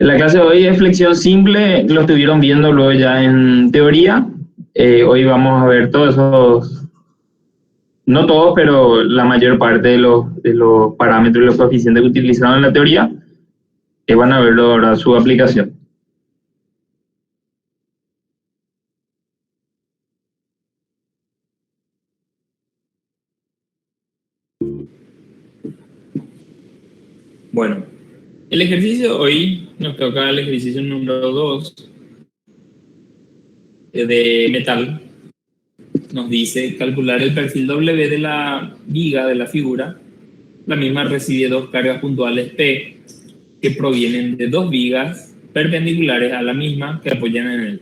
En la clase de hoy es flexión simple, lo estuvieron viendo luego ya en teoría. Hoy vamos a ver todos esos, no todos, pero la mayor parte de los parámetros y los coeficientes que utilizaron en la teoría, van a verlo ahora su aplicación. Bueno, el ejercicio hoy nos toca el ejercicio número 2 de metal. Nos dice calcular el perfil W de la viga de la figura. La misma recibe dos cargas puntuales P que provienen de dos vigas perpendiculares a la misma que apoyan en él.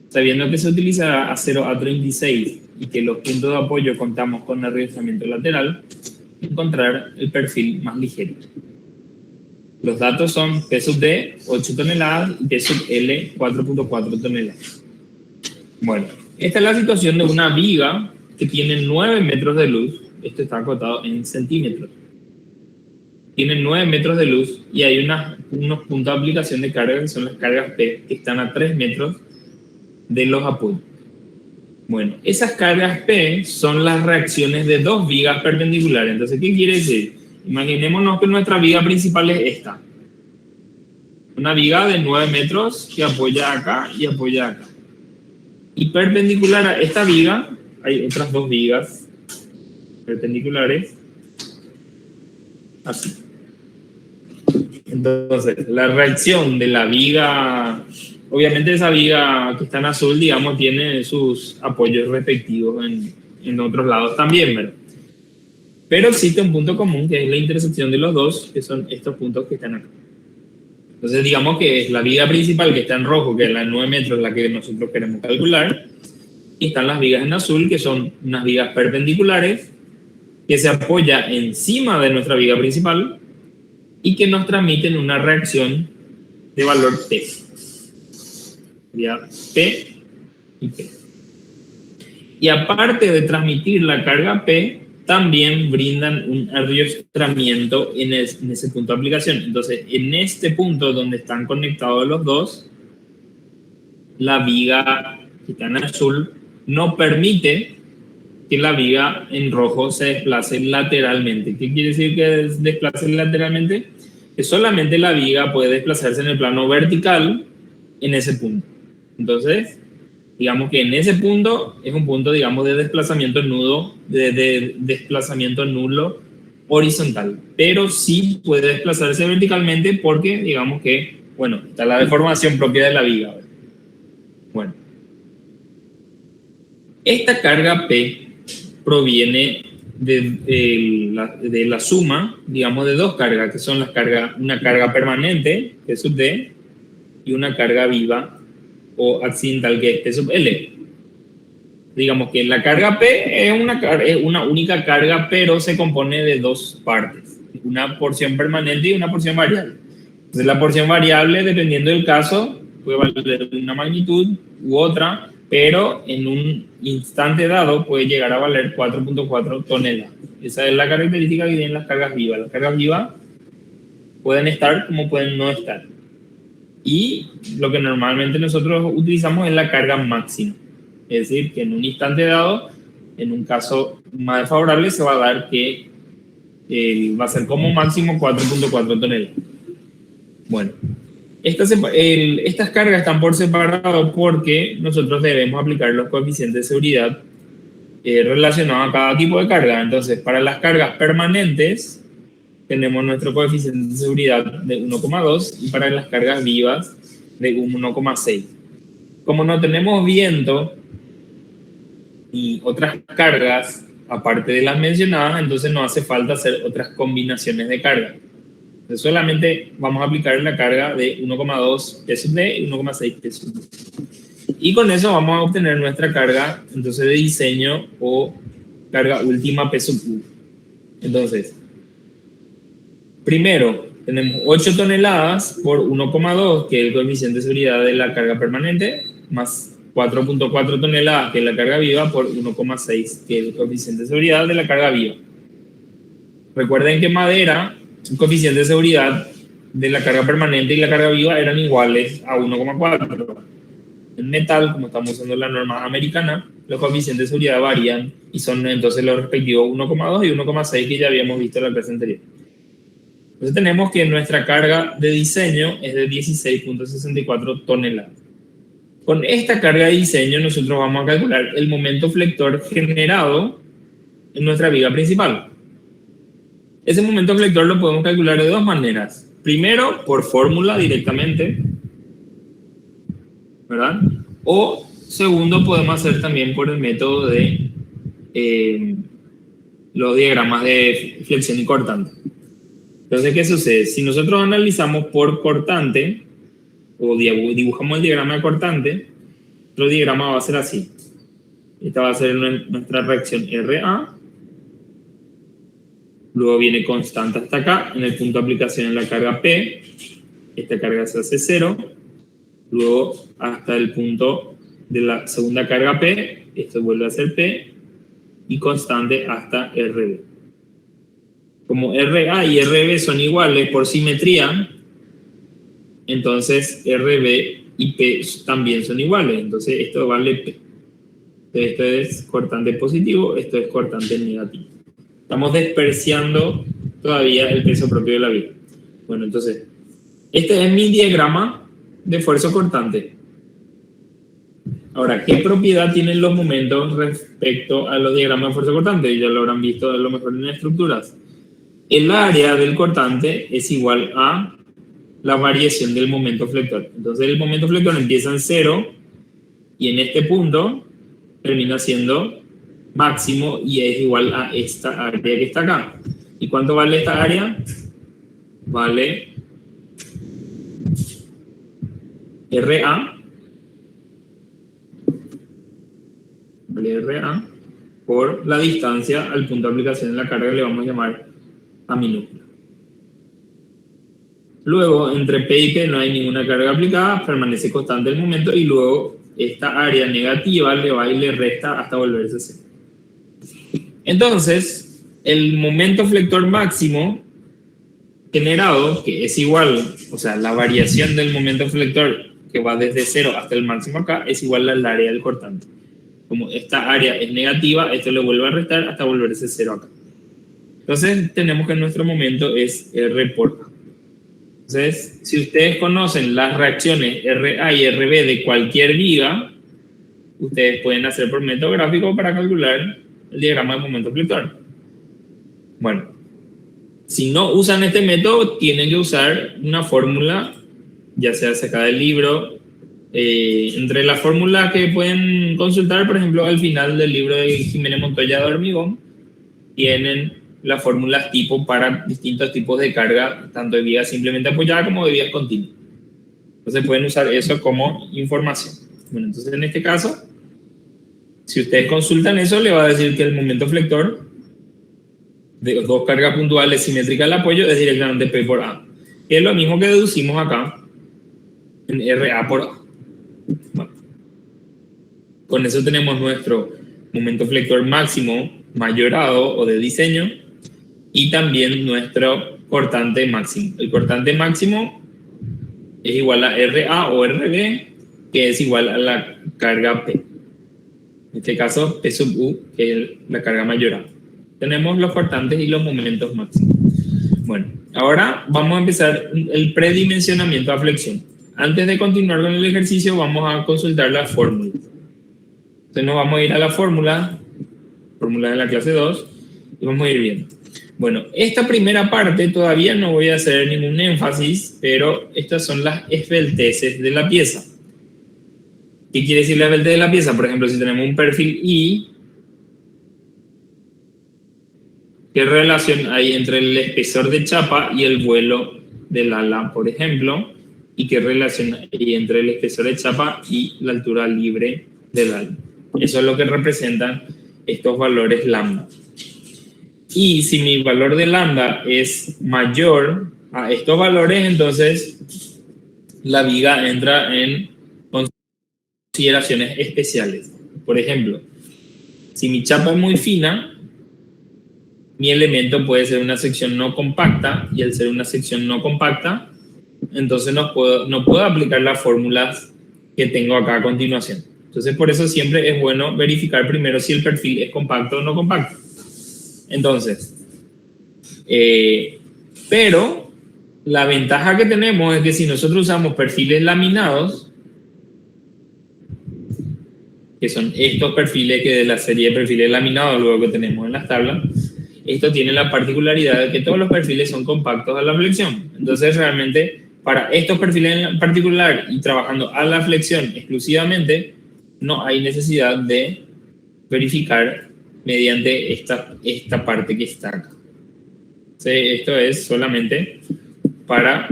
Sabiendo que se utilizará acero A36 y que los puntos de apoyo contamos con arrestamiento lateral, encontrar el perfil más ligero. Los datos son P sub D, 8 toneladas, y P sub L, 4.4 toneladas. Bueno, esta es la situación de una viga que tiene 9 metros de luz. Esto está acotado en centímetros. Tiene 9 metros de luz y hay unos puntos de aplicación de carga que son las cargas P, que están a 3 metros de los apoyos. Bueno, esas cargas P son las reacciones de dos vigas perpendiculares. Entonces, ¿qué quiere decir? Imaginémonos que nuestra viga principal es esta. Una viga de 9 metros que apoya acá y apoya acá. Y perpendicular a esta viga hay otras dos vigas perpendiculares. Así. Entonces, la reacción de la viga, obviamente esa viga que está en azul, digamos, tiene sus apoyos respectivos en otros lados también, ¿verdad? Pero existe un punto común que es la intersección de los dos, que son estos puntos que están acá. Entonces, digamos que es la viga principal que está en rojo, que es la de 9 metros, la que nosotros queremos calcular, y están las vigas en azul, que son unas vigas perpendiculares, que se apoya encima de nuestra viga principal y que nos transmiten una reacción de valor P. Sería P y P. Y aparte de transmitir la carga P, también brindan un arriostramiento en ese punto de aplicación. Entonces, en este punto donde están conectados los dos, la viga que está en azul no permite que la viga en rojo se desplace lateralmente. ¿Qué quiere decir que desplace lateralmente? Que solamente la viga puede desplazarse en el plano vertical en ese punto. Entonces, digamos que en ese punto es un punto, digamos, de desplazamiento desplazamiento nulo horizontal, pero sí puede desplazarse verticalmente porque, digamos que, bueno, está la deformación propia de la viga. Bueno, esta carga P proviene de la suma, digamos, de dos cargas, que son una carga permanente, P sub D, y una carga viva o accidental, que es P sub L. Digamos que la carga P es una única carga, pero se compone de dos partes, una porción permanente y una porción variable. Entonces, la porción variable, dependiendo del caso, puede valer una magnitud u otra, pero en un instante dado puede llegar a valer 4.4 toneladas. Esa es la característica que tienen las cargas vivas. Las cargas vivas pueden estar como pueden no estar. Y lo que normalmente nosotros utilizamos es la carga máxima. Es decir, que en un instante dado, en un caso más desfavorable, se va a dar que va a ser como máximo 4.4 toneladas. Bueno, estas cargas están por separado porque nosotros debemos aplicar los coeficientes de seguridad relacionados a cada tipo de carga. Entonces, para las cargas permanentes, tenemos nuestro coeficiente de seguridad de 1,2 y para las cargas vivas de 1,6. Como no tenemos viento y otras cargas, aparte de las mencionadas, entonces no hace falta hacer otras combinaciones de carga. Entonces solamente vamos a aplicar la carga de 1,2 P sub D y 1,6 P sub D. Y con eso vamos a obtener nuestra carga entonces de diseño o carga última P sub U. Entonces, primero tenemos 8 toneladas por 1,2, que es el coeficiente de seguridad de la carga permanente, más 4.4 toneladas, que es la carga viva, por 1,6, que es el coeficiente de seguridad de la carga viva. Recuerden que madera, un coeficiente de seguridad de la carga permanente y la carga viva eran iguales a 1,4. En metal, como estamos usando la norma americana, los coeficientes de seguridad varían y son entonces los respectivos 1,2 y 1,6 que ya habíamos visto en la clase anterior. Entonces tenemos que nuestra carga de diseño es de 16.64 toneladas. Con esta carga de diseño nosotros vamos a calcular el momento flector generado en nuestra viga principal. Ese momento flector lo podemos calcular de dos maneras. Primero, por fórmula directamente, ¿verdad? O segundo, podemos hacer también por el método de los diagramas de flexión y cortante. Entonces, ¿qué sucede? Si nosotros analizamos por cortante o dibujamos el diagrama de cortante, nuestro diagrama va a ser así. Esta va a ser nuestra reacción RA. Luego viene constante hasta acá. En el punto de aplicación en la carga P. Esta carga se hace 0. Luego hasta el punto de la segunda carga P. Esto vuelve a ser P. Y constante hasta RB. Como RA y RB son iguales por simetría, entonces RB y P también son iguales. Entonces esto vale P. Esto es cortante positivo, esto es cortante negativo. Estamos despreciando todavía el peso propio de la viga. Bueno, entonces, este es mi diagrama de fuerza cortante. Ahora, ¿qué propiedad tienen los momentos respecto a los diagramas de fuerza cortante? Ya lo habrán visto a lo mejor en estructuras. El área del cortante es igual a la variación del momento flector. Entonces, el momento flector empieza en 0 y en este punto termina siendo máximo y es igual a esta área que está acá. ¿Y cuánto vale esta área? Vale RA. Vale RA por la distancia al punto de aplicación de la carga que le vamos a llamar A minúscula. Luego, entre P y P no hay ninguna carga aplicada, permanece constante el momento y luego esta área negativa le va y le resta hasta volverse 0. Entonces, el momento flector máximo generado, que es igual, o sea, la variación del momento flector que va desde 0 hasta el máximo acá, es igual al área del cortante. Como esta área es negativa, esto le vuelve a restar hasta volverse 0 acá. Entonces, tenemos que nuestro momento es R por A. Entonces, si ustedes conocen las reacciones RA y RB de cualquier viga, ustedes pueden hacer por método gráfico para calcular el diagrama de momento flector. Bueno, si no usan este método, tienen que usar una fórmula, ya sea sacada del libro. Entre las fórmulas que pueden consultar, por ejemplo, al final del libro de Jiménez Montoya de Hormigón, tienen las fórmulas tipo para distintos tipos de carga, tanto de vigas simplemente apoyada como de vigas continuas. Entonces pueden usar eso como información. Bueno, entonces en este caso, si ustedes consultan eso, le va a decir que el momento flector de dos cargas puntuales simétricas al apoyo es directamente P por A. Que es lo mismo que deducimos acá en RA por A. Bueno, con eso tenemos nuestro momento flector máximo mayorado o de diseño y también nuestro cortante máximo. El cortante máximo es igual a RA o RB, que es igual a la carga P. En este caso, P sub U, que es la carga mayorada. Tenemos los cortantes y los momentos máximos. Bueno, ahora vamos a empezar el predimensionamiento a flexión. Antes de continuar con el ejercicio, vamos a consultar la fórmula. Entonces nos vamos a ir a la fórmula de la clase 2, y vamos a ir viendo. Bueno, esta primera parte todavía no voy a hacer ningún énfasis, pero estas son las esbelteces de la pieza. ¿Qué quiere decir la esbeltez de la pieza? Por ejemplo, si tenemos un perfil I, ¿qué relación hay entre el espesor de chapa y el vuelo del ala, por ejemplo? ¿Y qué relación hay entre el espesor de chapa y la altura libre del ala? Eso es lo que representan estos valores lambda. Y si mi valor de lambda es mayor a estos valores, entonces la viga entra en consideraciones especiales. Por ejemplo, si mi chapa es muy fina, mi elemento puede ser una sección no compacta, y al ser una sección no compacta, entonces no puedo aplicar las fórmulas que tengo acá a continuación. Entonces, por eso siempre es bueno verificar primero si el perfil es compacto o no compacto. Entonces, pero la ventaja que tenemos es que si nosotros usamos perfiles laminados, que son estos perfiles que de la serie de perfiles laminados luego que tenemos en las tablas, esto tiene la particularidad de que todos los perfiles son compactos a la flexión. Entonces, realmente, para estos perfiles en particular y trabajando a la flexión exclusivamente, no hay necesidad de verificar mediante esta parte que está acá. Entonces, esto es solamente para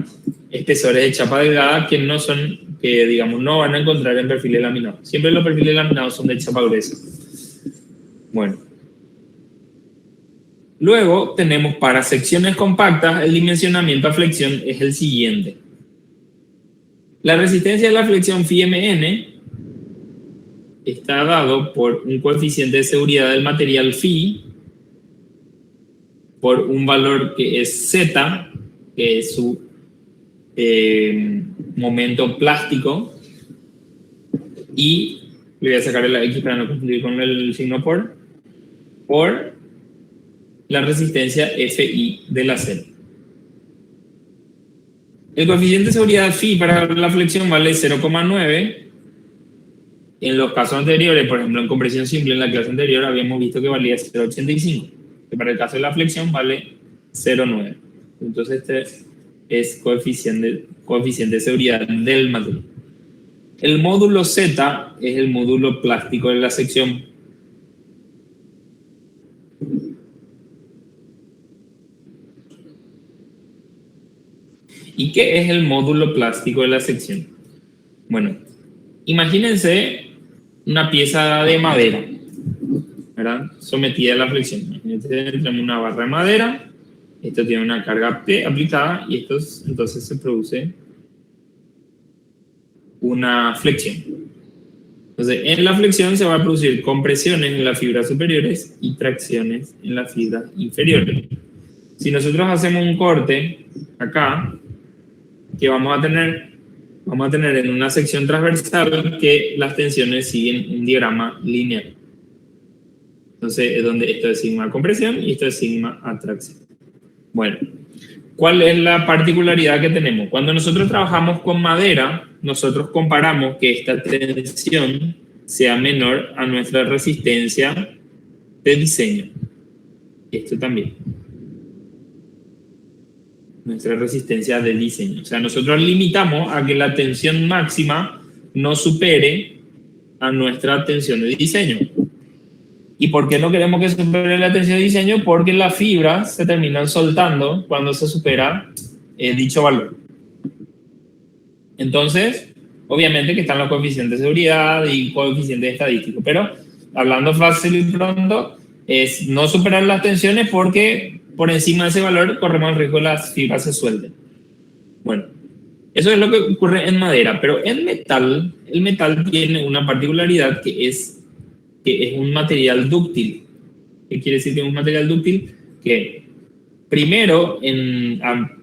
espesores de chapa delgada que no son, que digamos no van a encontrar en perfiles laminados. Siempre los perfiles laminados son de chapa gruesa. Bueno. Luego tenemos para secciones compactas, el dimensionamiento a flexión es el siguiente. La resistencia de la flexión Φ(m)n está dado por un coeficiente de seguridad del material Φ, por un valor que es Z, que es su momento plástico, y le voy a sacar la X para no confundir con el signo por la resistencia Fi del acero. El coeficiente de seguridad Φ para la flexión vale 0,9. En los casos anteriores, por ejemplo en compresión simple en la clase anterior habíamos visto que valía 0,85, que para el caso de la flexión vale 0,9. Entonces este es coeficiente de seguridad del material. El módulo Z es el módulo plástico de la sección. ¿Y qué es el módulo plástico de la sección? Bueno, imagínense una pieza de madera, ¿verdad? Sometida a la flexión. Imagínense, tenemos una barra de madera, esto tiene una carga P aplicada y entonces se produce una flexión. Entonces, en la flexión se van a producir compresiones en las fibras superiores y tracciones en las fibras inferiores. Si nosotros hacemos un corte acá, que vamos a tener en una sección transversal que las tensiones siguen un diagrama lineal. Entonces, es donde esto es sigma compresión y esto es sigma atracción. Bueno, ¿cuál es la particularidad que tenemos? Cuando nosotros trabajamos con madera, nosotros comparamos que esta tensión sea menor a nuestra resistencia de diseño. Esto también. Nuestra resistencia de diseño. O sea, nosotros limitamos a que la tensión máxima no supere a nuestra tensión de diseño. ¿Y por qué no queremos que supere la tensión de diseño? Porque las fibras se terminan soltando cuando se supera dicho valor. Entonces, obviamente que están los coeficientes de seguridad y coeficientes estadísticos, pero hablando fácil y pronto, es no superar las tensiones porque por encima de ese valor corremos el riesgo de que las fibras se suelten. Bueno, eso es lo que ocurre en madera, pero en metal, el metal tiene una particularidad que es un material dúctil. ¿Qué quiere decir que es un material dúctil? Que primero,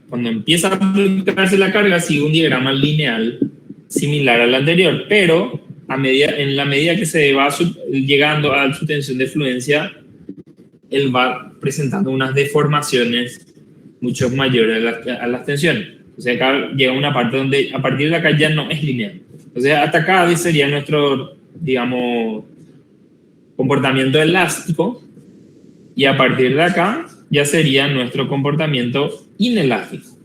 cuando empieza a aplicarse la carga, sigue un diagrama lineal similar al anterior, pero en la medida que se va llegando a su tensión de fluencia, él va presentando unas deformaciones mucho mayores a las tensiones. O sea, acá llega una parte donde a partir de acá ya no es lineal. O sea, hasta acá sería nuestro, digamos, comportamiento elástico, y a partir de acá ya sería nuestro comportamiento inelástico.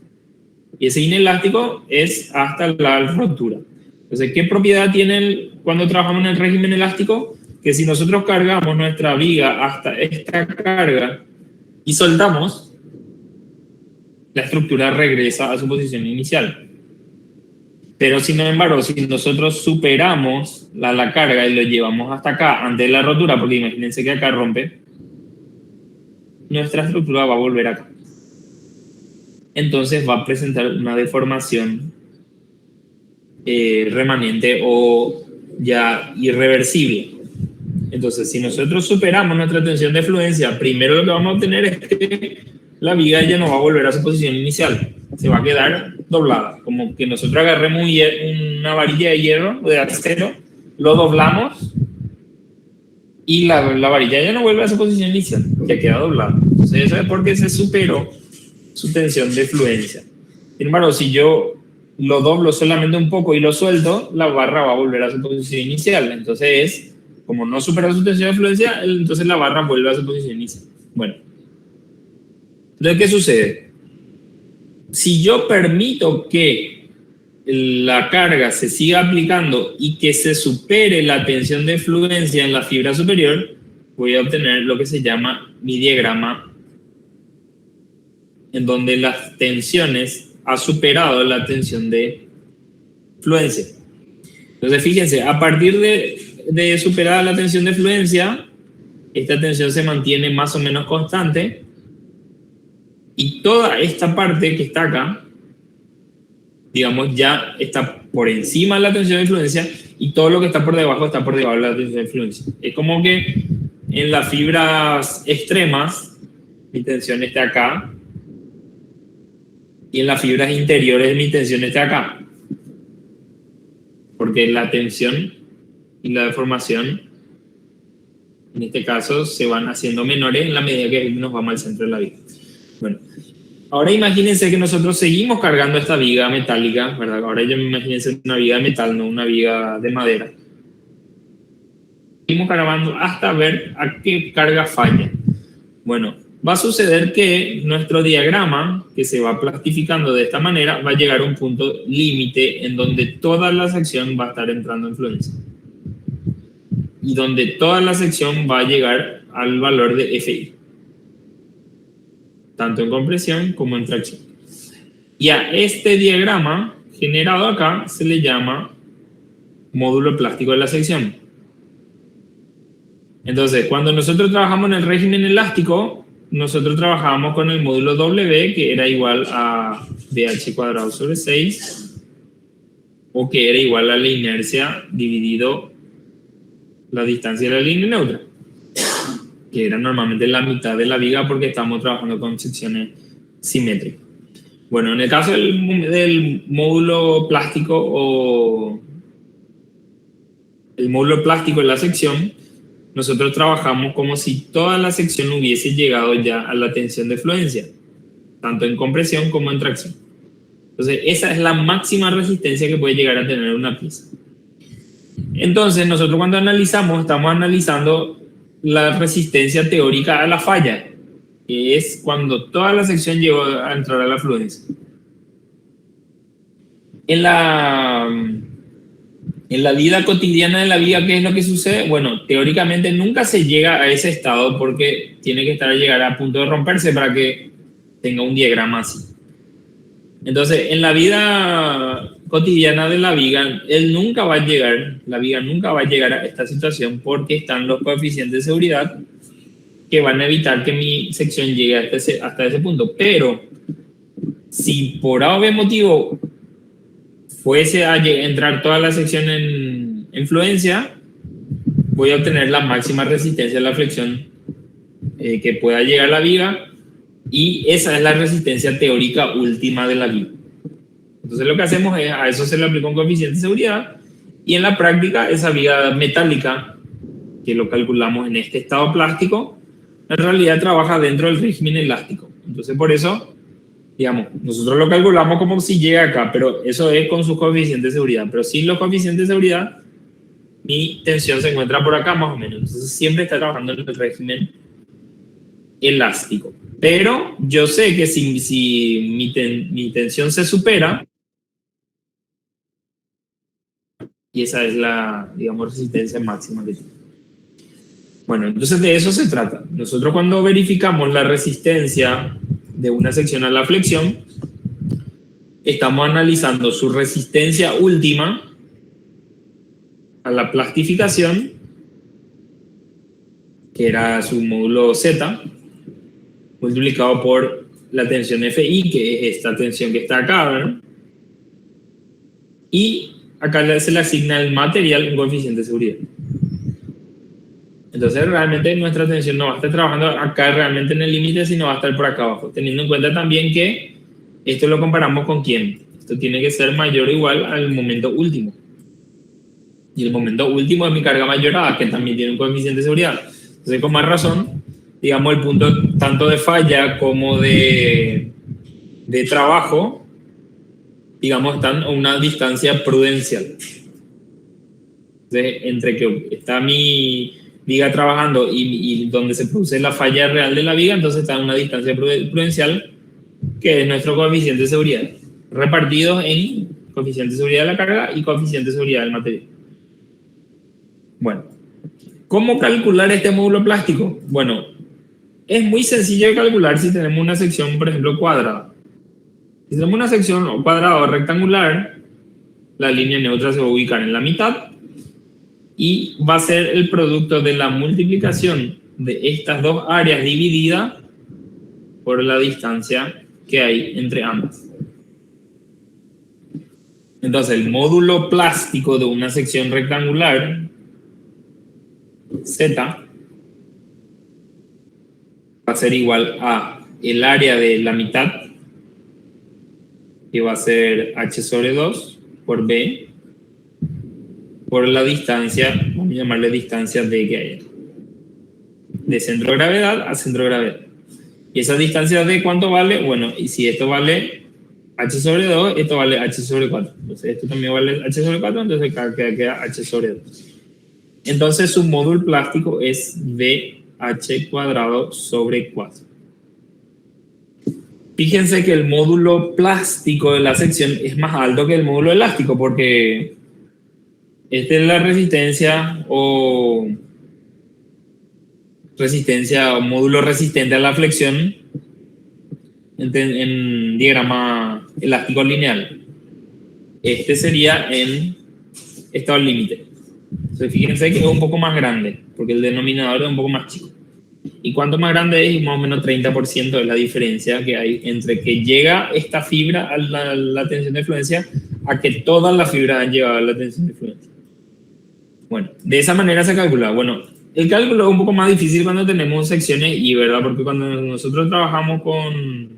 Y ese inelástico es hasta la rotura. Entonces, ¿qué propiedad tiene cuando trabajamos en el régimen elástico? Que si nosotros cargamos nuestra viga hasta esta carga y soltamos, la estructura regresa a su posición inicial. Pero sin embargo, si nosotros superamos la carga y lo llevamos hasta acá, antes de la rotura, porque imagínense que acá rompe, nuestra estructura va a volver acá. Entonces va a presentar una deformación remanente o ya irreversible. Entonces, si nosotros superamos nuestra tensión de fluencia, primero lo que vamos a obtener es que la viga ya no va a volver a su posición inicial. se va a quedar doblada. Como que nosotros agarremos una varilla de hierro o de acero, lo doblamos y la varilla ya no vuelve a su posición inicial, ya queda doblada. Entonces eso es porque se superó su tensión de fluencia. Sin embargo, si yo lo doblo solamente un poco y lo suelto, la barra va a volver a su posición inicial. Entonces, como no superó su tensión de fluencia, entonces la barra vuelve a su posición inicial. Bueno, entonces, ¿qué sucede? Si yo permito que la carga se siga aplicando y que se supere la tensión de fluencia en la fibra superior, voy a obtener lo que se llama mi diagrama, en donde las tensiones ha superado la tensión de fluencia. Entonces, fíjense, a partir de superada la tensión de fluencia, esta tensión se mantiene más o menos constante y toda esta parte que está acá, digamos, ya está por encima de la tensión de fluencia y todo lo que está por debajo está por debajo de la tensión de fluencia. Es como que en las fibras extremas mi tensión está acá y en las fibras interiores mi tensión está acá. Porque la tensión y la deformación, en este caso, se van haciendo menores en la medida que nos vamos al centro de la viga. Bueno, ahora imagínense que nosotros seguimos cargando esta viga metálica, ¿verdad? Ahora yo me imagínense una viga de metal, no una viga de madera. Seguimos cargando hasta ver a qué carga falla. Bueno, va a suceder que nuestro diagrama, que se va plastificando de esta manera, va a llegar a un punto límite en donde toda la sección va a estar entrando en fluencia. Y donde toda la sección va a llegar al valor de FI. Tanto en compresión como en tracción. Y a este diagrama generado acá se le llama módulo plástico de la sección. Entonces, cuando nosotros trabajamos en el régimen elástico, nosotros trabajábamos con el módulo W, que era igual a BH cuadrado sobre 6, o que era igual a la inercia dividido la distancia de la línea neutra, que era normalmente la mitad de la viga porque estamos trabajando con secciones simétricas. Bueno, en el caso del módulo plástico o el módulo plástico de la sección, nosotros trabajamos como si toda la sección hubiese llegado ya a la tensión de fluencia, tanto en compresión como en tracción. Entonces, esa es la máxima resistencia que puede llegar a tener una pieza. Entonces, nosotros cuando analizamos, estamos analizando la resistencia teórica a la falla, que es cuando toda la sección llegó a entrar a la fluencia. En la vida cotidiana de la viga, ¿qué es lo que sucede? Bueno, teóricamente nunca se llega a ese estado porque tiene que llegar a punto de romperse para que tenga un diagrama así. Entonces, en la vida cotidiana de la viga, la viga nunca va a llegar a esta situación porque están los coeficientes de seguridad que van a evitar que mi sección llegue hasta ese punto. Pero, si por A o B motivo fuese a entrar toda la sección en fluencia, voy a obtener la máxima resistencia a la flexión que pueda llegar a la viga, y esa es la resistencia teórica última de la viga. Entonces lo que hacemos es, a eso se le aplica un coeficiente de seguridad, y en la práctica esa viga metálica, que lo calculamos en este estado plástico, en realidad trabaja dentro del régimen elástico. Entonces por eso, digamos, nosotros lo calculamos como si llega acá, pero eso es con sus coeficientes de seguridad. Pero sin los coeficientes de seguridad, mi tensión se encuentra por acá más o menos. Entonces siempre está trabajando en el régimen elástico. Pero yo sé que si mi tensión se supera, y esa es la, digamos, resistencia máxima que tiene. Bueno, entonces de eso se trata. Nosotros cuando verificamos la resistencia de una sección a la flexión, estamos analizando su resistencia última a la plastificación, que era su módulo Z, multiplicado por la tensión FI, que es esta tensión que está acá, ¿verdad? Y acá se le asigna el material un coeficiente de seguridad. Entonces realmente nuestra tensión no va a estar trabajando acá realmente en el límite, sino va a estar por acá abajo, teniendo en cuenta también que Esto lo comparamos con ¿quién? Esto tiene que ser mayor o igual al momento último. Y el momento último es mi carga mayor A, que también tiene un coeficiente de seguridad. Entonces, con más razón, digamos, el punto tanto de falla como de trabajo, digamos, están a una distancia prudencial. Entonces, entre que está mi viga trabajando y donde se produce la falla real de la viga, entonces está en una distancia prudencial, que es nuestro coeficiente de seguridad, repartidos en coeficiente de seguridad de la carga y coeficiente de seguridad del material. Bueno, ¿cómo calcular este módulo plástico? Bueno, es muy sencillo de calcular si tenemos una sección, por ejemplo, cuadrada. Si tenemos una sección cuadrada o rectangular, la línea neutra se va a ubicar en la mitad y va a ser el producto de la multiplicación de estas dos áreas dividida por la distancia que hay entre ambas. Entonces, el módulo plástico de una sección rectangular, Z, va a ser igual a el área de la mitad, que va a ser H sobre 2 por B, por la distancia, vamos a llamarle distancia D que hay, de centro de gravedad a centro de gravedad. ¿Y esa distancia D cuánto vale? Bueno, y si esto vale H sobre 2, esto vale H sobre 4. Entonces esto también vale H sobre 4, entonces queda H sobre 2. Entonces su módulo plástico es BH cuadrado sobre 4. Fíjense que el módulo plástico de la sección es más alto que el módulo elástico, porque esta es la resistencia o módulo resistente a la flexión en diagrama elástico lineal. Este sería en estado límite. Entonces fíjense que es un poco más grande, porque el denominador es un poco más chico. Y cuanto más grande es, más o menos 30% es la diferencia que hay entre que llega esta fibra a la tensión de fluencia a que todas las fibras han llegado a la tensión de fluencia. Bueno, de esa manera se calcula. Bueno, el cálculo es un poco más difícil cuando tenemos secciones y, ¿verdad? Porque cuando nosotros trabajamos con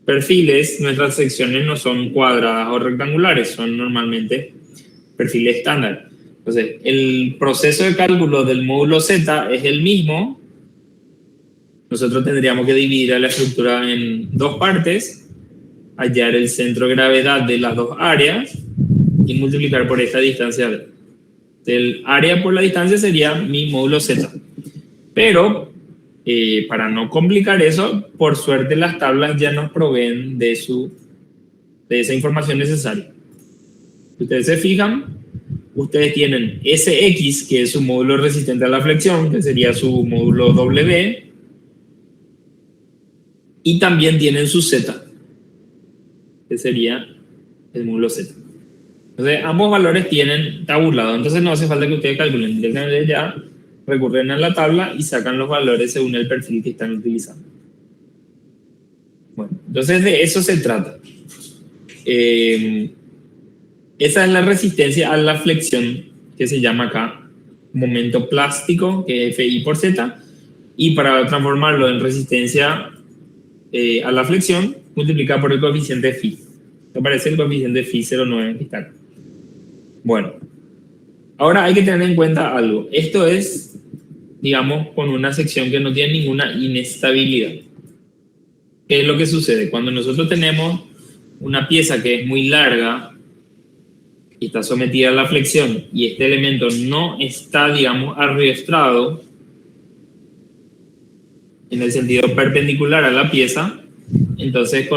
perfiles, nuestras secciones no son cuadradas o rectangulares, son normalmente perfiles estándar. Entonces, el proceso de cálculo del módulo Z es el mismo. Nosotros tendríamos que dividir a la estructura en dos partes, hallar el centro de gravedad de las dos áreas y multiplicar por esta distancia. El área por la distancia sería mi módulo Z. Pero, para no complicar eso, por suerte las tablas ya nos proveen de esa información necesaria. Si ustedes se fijan, ustedes tienen SX, que es su módulo resistente a la flexión, que sería su módulo W, y también tienen su Z, que sería el módulo Z. Entonces, ambos valores tienen tabulado, entonces no hace falta que ustedes calculen, directamente ya recurren a la tabla y sacan los valores según el perfil que están utilizando. Bueno, entonces de eso se trata. Esa es la resistencia a la flexión, que se llama acá momento plástico, que es FI por Z, y para transformarlo en resistencia a la flexión, multiplica por el coeficiente Φ. Me parece el coeficiente Φ 0,9 que está acá. Bueno, ahora hay que tener en cuenta algo. Esto es, digamos, con una sección que no tiene ninguna inestabilidad. ¿Qué es lo que sucede? Cuando nosotros tenemos una pieza que es muy larga y está sometida a la flexión y este elemento no está, digamos, arriestrado en el sentido perpendicular a la pieza, entonces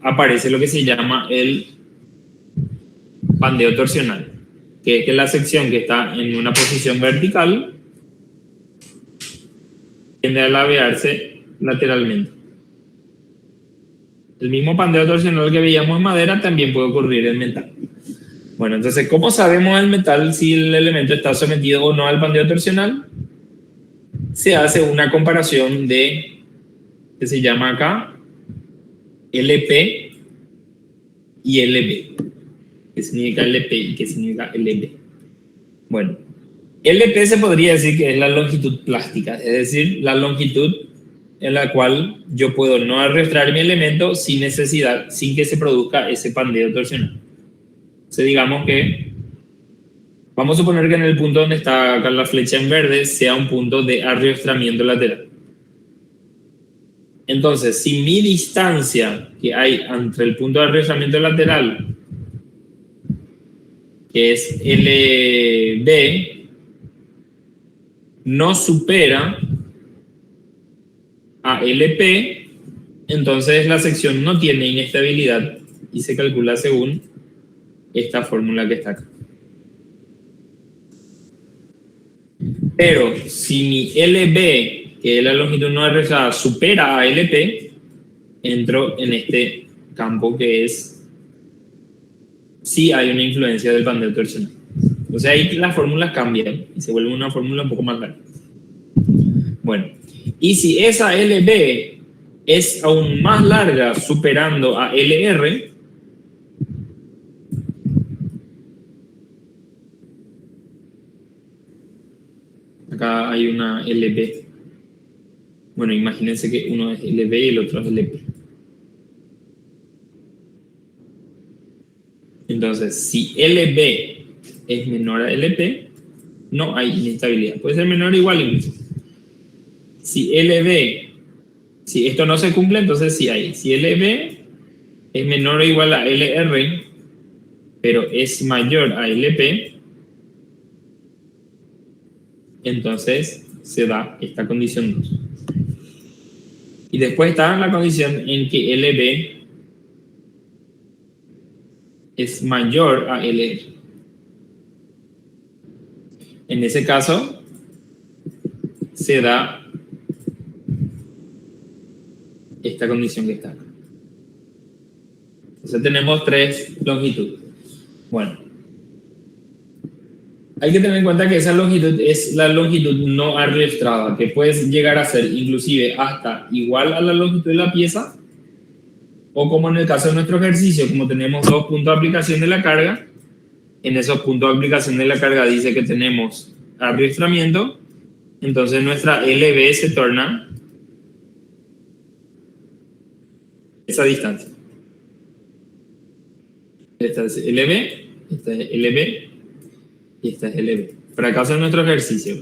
aparece lo que se llama el pandeo torsional, que es que la sección que está en una posición vertical tiende a ladearse lateralmente. El mismo pandeo torsional que veíamos en madera también puede ocurrir en metal. Bueno, entonces, ¿cómo sabemos el metal si el elemento está sometido o no al pandeo torsional? Se hace una comparación que se llama acá LP y LB. ¿Qué significa LP y qué significa LB? Bueno, LP se podría decir que es la longitud plástica, es decir, la longitud en la cual yo puedo no arrastrar mi elemento sin necesidad, sin que se produzca ese pandeo torsional. Entonces digamos que, vamos a suponer que en el punto donde está acá la flecha en verde sea un punto de arrastramiento lateral. Entonces, si mi distancia que hay entre el punto de arrastramiento lateral, que es LB, no supera a LP, entonces la sección no tiene inestabilidad y se calcula según esta fórmula que está acá. Pero si mi LB, que es la longitud no arrastrada, supera a LP, entro en este campo que es si hay una influencia del pandeo torsional. O sea, ahí las fórmulas cambian y se vuelve una fórmula un poco más larga. Bueno, y si esa LB es aún más larga, superando a LR, acá hay una LB. Bueno, imagínense que uno es LB y el otro es LP. Entonces, si LB es menor a LP, no hay inestabilidad. Puede ser menor o igual incluso. Si LB, si esto no se cumple, entonces sí hay. Si LB es menor o igual a LR, pero es mayor a LP, entonces se da esta condición 2. Y después está la condición en que LB es mayor a LR. En ese caso, se da esta condición que está acá. Entonces tenemos 3 longitudes. Bueno, hay que tener en cuenta que esa longitud es la longitud no arrastrada, que puede llegar a ser inclusive hasta igual a la longitud de la pieza, o como en el caso de nuestro ejercicio, como tenemos 2 puntos de aplicación de la carga, en esos puntos de aplicación de la carga dice que tenemos arrastramiento, entonces nuestra LB se torna esa distancia. Esta es LB, esta es LB y esta es LB. Para el caso de nuestro ejercicio.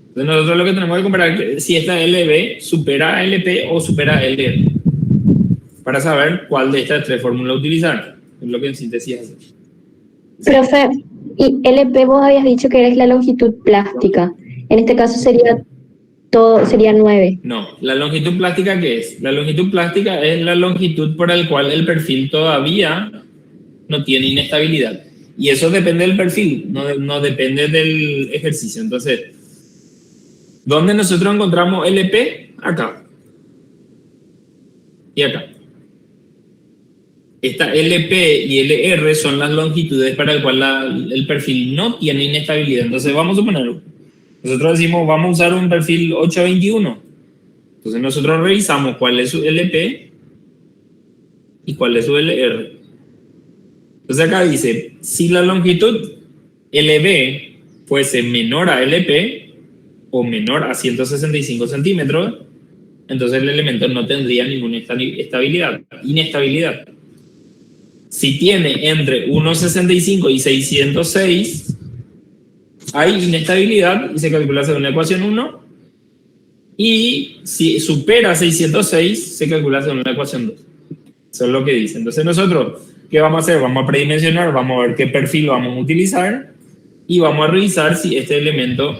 Entonces nosotros lo que tenemos que comparar es si esta LB supera a LP o supera a LR. Para saber cuál de estas 3 fórmulas utilizar. Es lo que en síntesis hace. Profe, y LP vos habías dicho que es la longitud plástica. En este caso sería 9. No, la longitud plástica, ¿qué es? La longitud plástica es la longitud por la cual el perfil todavía no tiene inestabilidad. Y eso depende del perfil, no depende del ejercicio. Entonces, ¿dónde nosotros encontramos LP? Acá. Y acá. Esta LP y LR son las longitudes para las cuales el perfil no tiene inestabilidad. Entonces, vamos a suponer, nosotros decimos, vamos a usar un perfil 821. Entonces, nosotros revisamos cuál es su LP y cuál es su LR. Entonces, acá dice, si la longitud LB fuese menor a LP o menor a 165 centímetros, entonces el elemento no tendría ninguna inestabilidad. Si tiene entre 1,65 y 606, hay inestabilidad y se calcula según la ecuación 1. Y si supera 606, se calcula según la ecuación 2. Eso es lo que dice. Entonces nosotros, ¿qué vamos a hacer? Vamos a predimensionar, vamos a ver qué perfil vamos a utilizar y vamos a revisar si este elemento,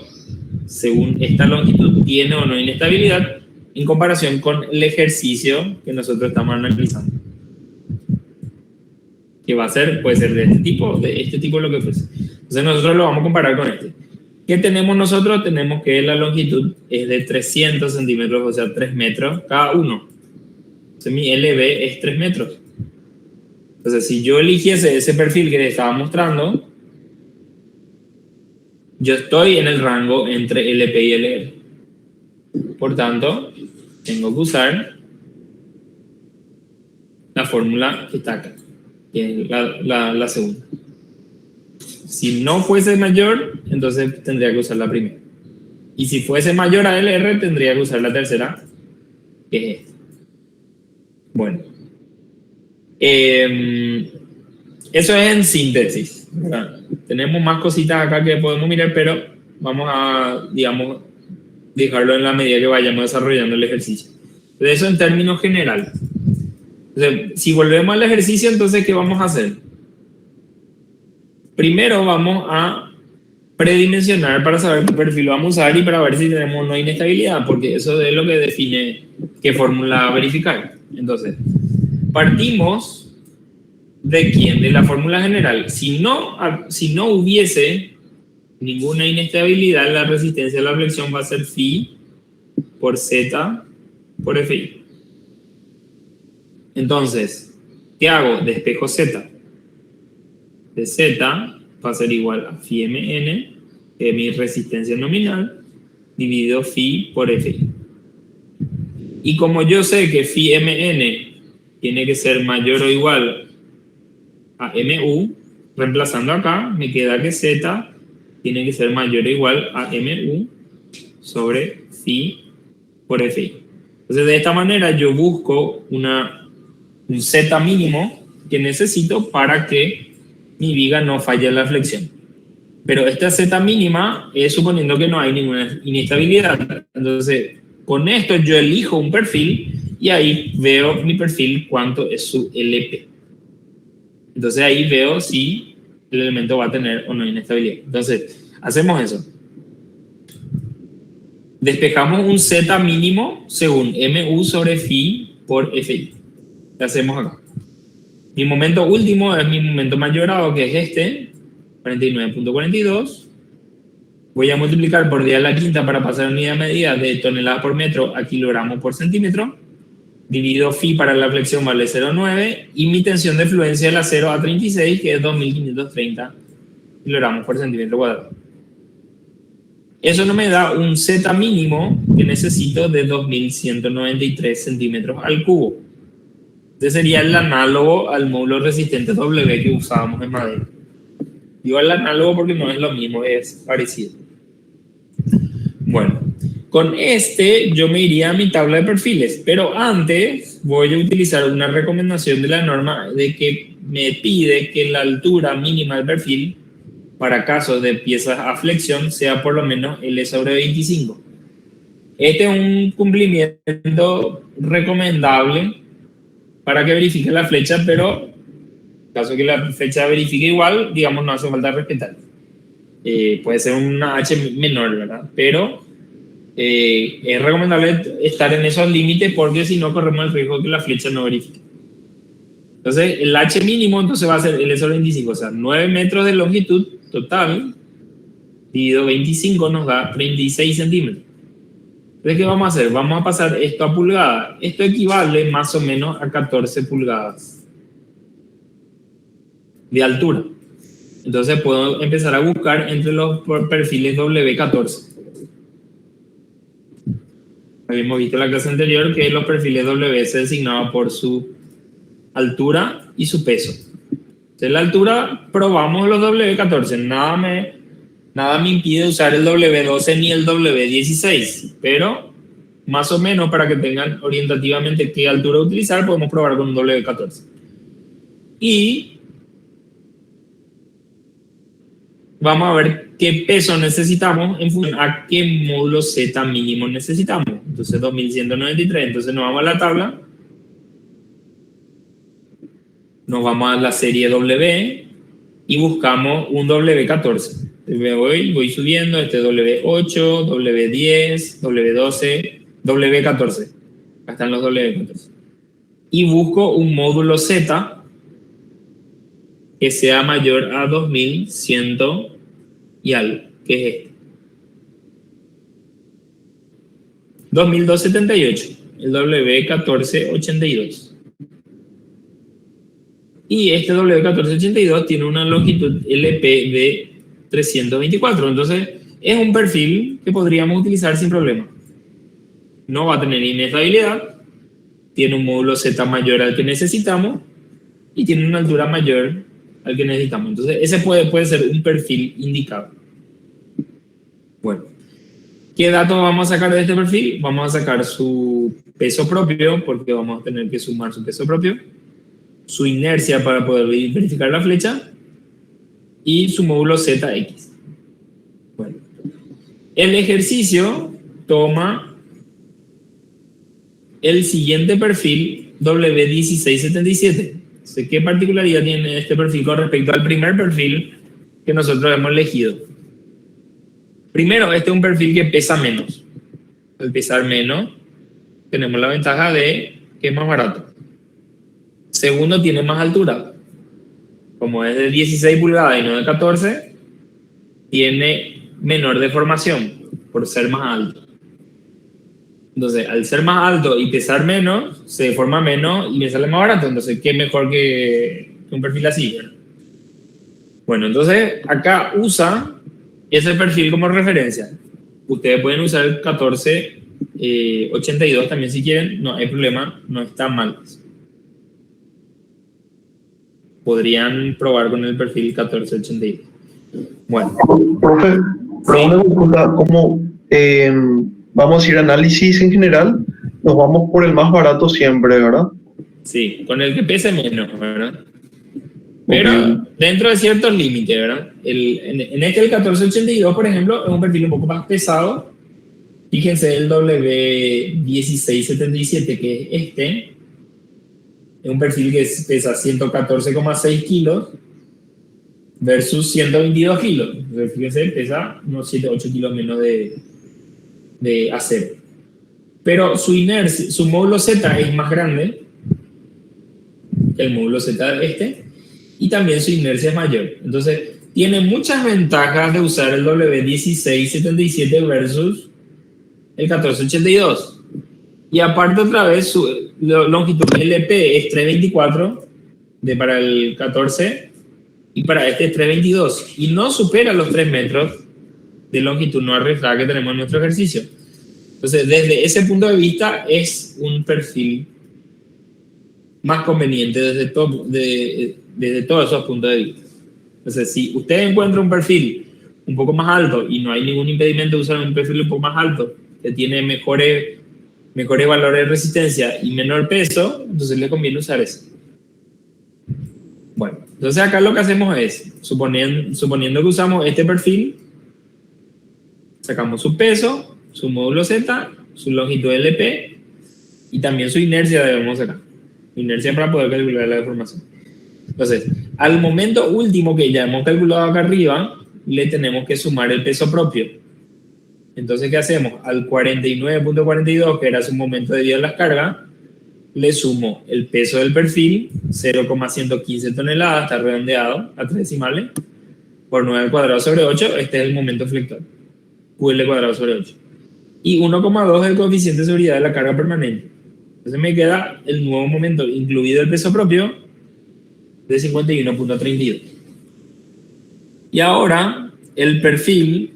según esta longitud, tiene o no inestabilidad en comparación con el ejercicio que nosotros estamos analizando. Que va a ser, puede ser de este tipo lo que fuese. Entonces nosotros lo vamos a comparar con este. ¿Qué tenemos nosotros? Tenemos que la longitud es de 300 centímetros, o sea, 3 metros cada uno. Entonces mi LB es 3 metros. Entonces, si yo eligiese ese perfil que les estaba mostrando, yo estoy en el rango entre LP y LR. Por tanto, tengo que usar la fórmula que está acá, que es la segunda. Si no fuese mayor, entonces tendría que usar la primera. Y si fuese mayor a LR, tendría que usar la tercera que es este. Bueno, eso es en síntesis, ¿verdad? Tenemos más cositas acá que podemos mirar, pero vamos a, digamos, dejarlo en la medida que vayamos desarrollando el ejercicio. De eso en términos generales. Entonces, si volvemos al ejercicio, entonces, ¿qué vamos a hacer? Primero vamos a predimensionar para saber qué perfil vamos a usar y para ver si tenemos o no inestabilidad, porque eso es lo que define qué fórmula verificar. Entonces, partimos ¿de quién? De la fórmula general. Si no hubiese ninguna inestabilidad, la resistencia a la flexión va a ser phi por z por fi. Entonces, ¿qué hago? Despejo z. De z va a ser igual a phi mn, que es mi resistencia nominal, dividido phi por fi. Y como yo sé que phi mn tiene que ser mayor o igual a mu, reemplazando acá, me queda que z tiene que ser mayor o igual a mu sobre phi por fi. Entonces, de esta manera yo busco un z mínimo que necesito para que mi viga no falle en la flexión. Pero esta z mínima es suponiendo que no hay ninguna inestabilidad. Entonces, con esto yo elijo un perfil y ahí veo mi perfil cuánto es su LP. Entonces ahí veo si el elemento va a tener o no inestabilidad. Entonces, hacemos eso. Despejamos un z mínimo según mu sobre phi por fi. ¿Qué hacemos acá? Mi momento último es mi momento mayorado, que es este, 49.42. Voy a multiplicar por 10 a la quinta para pasar unidad de medida de toneladas por metro a kilogramos por centímetro. Dividido phi para la flexión vale 0,9 y mi tensión de fluencia es la 0 a 36, que es 2.530 kilogramos por centímetro cuadrado. Eso no me da un z mínimo que necesito de 2.193 centímetros al cubo. Este sería el análogo al módulo resistente W que usábamos en madera. Digo el análogo porque no es lo mismo, es parecido. Bueno, con este yo me iría a mi tabla de perfiles, pero antes voy a utilizar una recomendación de la norma de que me pide que la altura mínima del perfil para casos de piezas a flexión sea por lo menos L sobre 25. Este es un cumplimiento recomendable para que verifique la flecha, pero en caso que la flecha verifique igual, digamos, no hace falta respetar. Puede ser una H menor, ¿verdad? Pero es recomendable estar en esos límites porque si no corremos el riesgo de que la flecha no verifique. Entonces, el H mínimo entonces va a ser L sobre 25, o sea, 9 metros de longitud total, dividido 25 nos da 36 centímetros. Entonces, ¿qué vamos a hacer? Vamos a pasar esto a pulgadas. Esto equivale más o menos a 14 pulgadas de altura. Entonces, puedo empezar a buscar entre los perfiles W14. Habíamos visto en la clase anterior que los perfiles W se designaban por su altura y su peso. Entonces, la altura probamos los W14. Nada me impide usar el W12 ni el W16, pero más o menos para que tengan orientativamente qué altura utilizar, podemos probar con un W14. Y vamos a ver qué peso necesitamos en función a qué módulo Z mínimo necesitamos. Entonces 2193, entonces nos vamos a la tabla, nos vamos a la serie W y buscamos un W14. Voy subiendo, este W8, W10, W12, W14. Acá están los W14. Y busco un módulo Z que sea mayor a 2100 y algo, que es este. 2278, el W1482. Y este W1482 tiene una longitud LP de 324, entonces es un perfil que podríamos utilizar sin problema. No va a tener inestabilidad, tiene un módulo Z mayor al que necesitamos y tiene una altura mayor al que necesitamos. Entonces ese puede ser un perfil indicado. Bueno, ¿Qué datos vamos a sacar de este perfil? Vamos a sacar su peso propio, porque vamos a tener que sumar su peso propio, su inercia para poder verificar la flecha y su módulo ZX. Bueno, el ejercicio toma el siguiente perfil W1677. ¿Qué particularidad tiene este perfil con respecto al primer perfil que nosotros hemos elegido? Primero, este es un perfil que pesa menos. Al pesar menos, tenemos la ventaja de que es más barato. Segundo, tiene más altura. Como es de 16 pulgadas y no de 14, tiene menor deformación por ser más alto. Entonces, al ser más alto y pesar menos, se deforma menos y me sale más barato. Entonces, ¿qué mejor que un perfil así? Bueno, entonces acá usa ese perfil como referencia. Ustedes pueden usar el 1482 también si quieren, no hay problema, no está mal. Podrían probar con el perfil 1482. Bueno. Profe, una pregunta, ¿cómo vamos a ir a análisis en general? Nos vamos por el más barato siempre, ¿verdad? Sí, con el que pese menos, ¿verdad? Pero dentro de ciertos límites, ¿verdad? En este, el 1482, por ejemplo, es un perfil un poco más pesado. Fíjense el W1677, que es este. Es un perfil que pesa 114,6 kilos versus 122 kilos. Entonces, fíjense, pesa unos 7-8 kilos menos de acero. Pero su inercia, su módulo Z es más grande que el módulo Z de este, y también su inercia es mayor. Entonces, tiene muchas ventajas de usar el W1677 versus el 1482. Y aparte, otra vez, su longitud LP es 324 para el 14 y para este es 322. Y no supera los 3 metros de longitud no arreglada que tenemos en nuestro ejercicio. Entonces, desde ese punto de vista, es un perfil más conveniente desde todos esos puntos de vista. Entonces, si usted encuentra un perfil un poco más alto y no hay ningún impedimento de usar un perfil un poco más alto, que tiene mejores valores de resistencia y menor peso, entonces le conviene usar ese. Bueno, entonces acá lo que hacemos es, suponiendo que usamos este perfil, sacamos su peso, su módulo Z, su longitud LP y también su inercia debemos sacar. Inercia para poder calcular la deformación. Entonces, al momento último que ya hemos calculado acá arriba, le tenemos que sumar el peso propio. Entonces, ¿qué hacemos? Al 49.42, que era su momento de vida de las cargas, le sumo el peso del perfil, 0,115 toneladas, está redondeado a 3 decimales, por 9 al cuadrado sobre 8, este es el momento flector, QL cuadrado sobre 8. Y 1,2 es el coeficiente de seguridad de la carga permanente. Entonces me queda el nuevo momento, incluido el peso propio, de 51.32. Y ahora, el perfil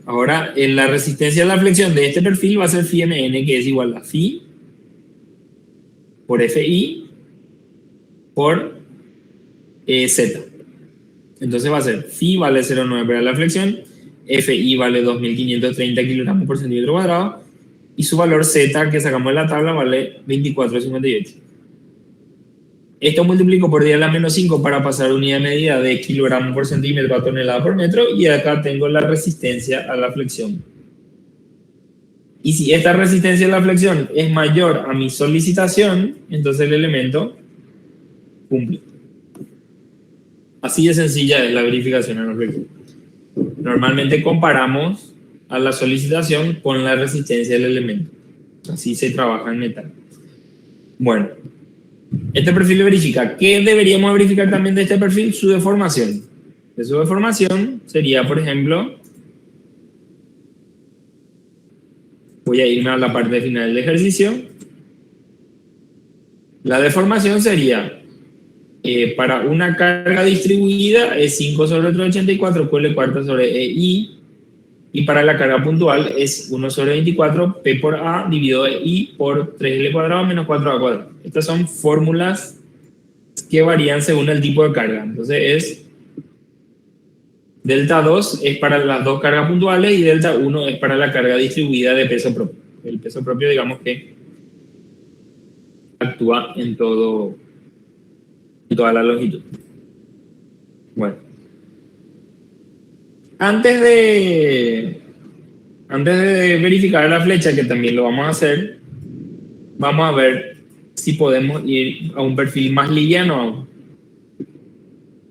ahora en la resistencia a la flexión de este perfil va a ser phi mn, que es igual a phi por fi por z. Entonces va a ser phi vale 0,9 para la flexión, fi vale 2530 kilogramos por centímetro cuadrado y su valor z que sacamos de la tabla vale 24,58. Esto multiplico por 10 a la menos 5 para pasar unidad de medida de kilogramos por centímetro a tonelada por metro, y acá tengo la resistencia a la flexión. Y si esta resistencia a la flexión es mayor a mi solicitación, entonces el elemento cumple. Así de sencilla es la verificación a la flexión. Normalmente comparamos a la solicitación con la resistencia del elemento. Así se trabaja en metal. Bueno, este perfil verifica. ¿Qué deberíamos verificar también de este perfil? Su deformación. De su deformación sería, por ejemplo, voy a irme a la parte final del ejercicio. La deformación sería, para una carga distribuida, es 5 sobre 384, QL cuarta sobre EI, y para la carga puntual es 1 sobre 24, P por A dividido I por 3L cuadrado menos 4A cuadrado. Estas son fórmulas que varían según el tipo de carga. Entonces es Delta 2 es para las dos cargas puntuales y delta 1 es para la carga distribuida de peso propio. El peso propio, digamos que actúa en toda la longitud. Bueno. Antes de verificar la flecha, que también lo vamos a hacer, vamos a ver si podemos ir a un perfil más liviano aún.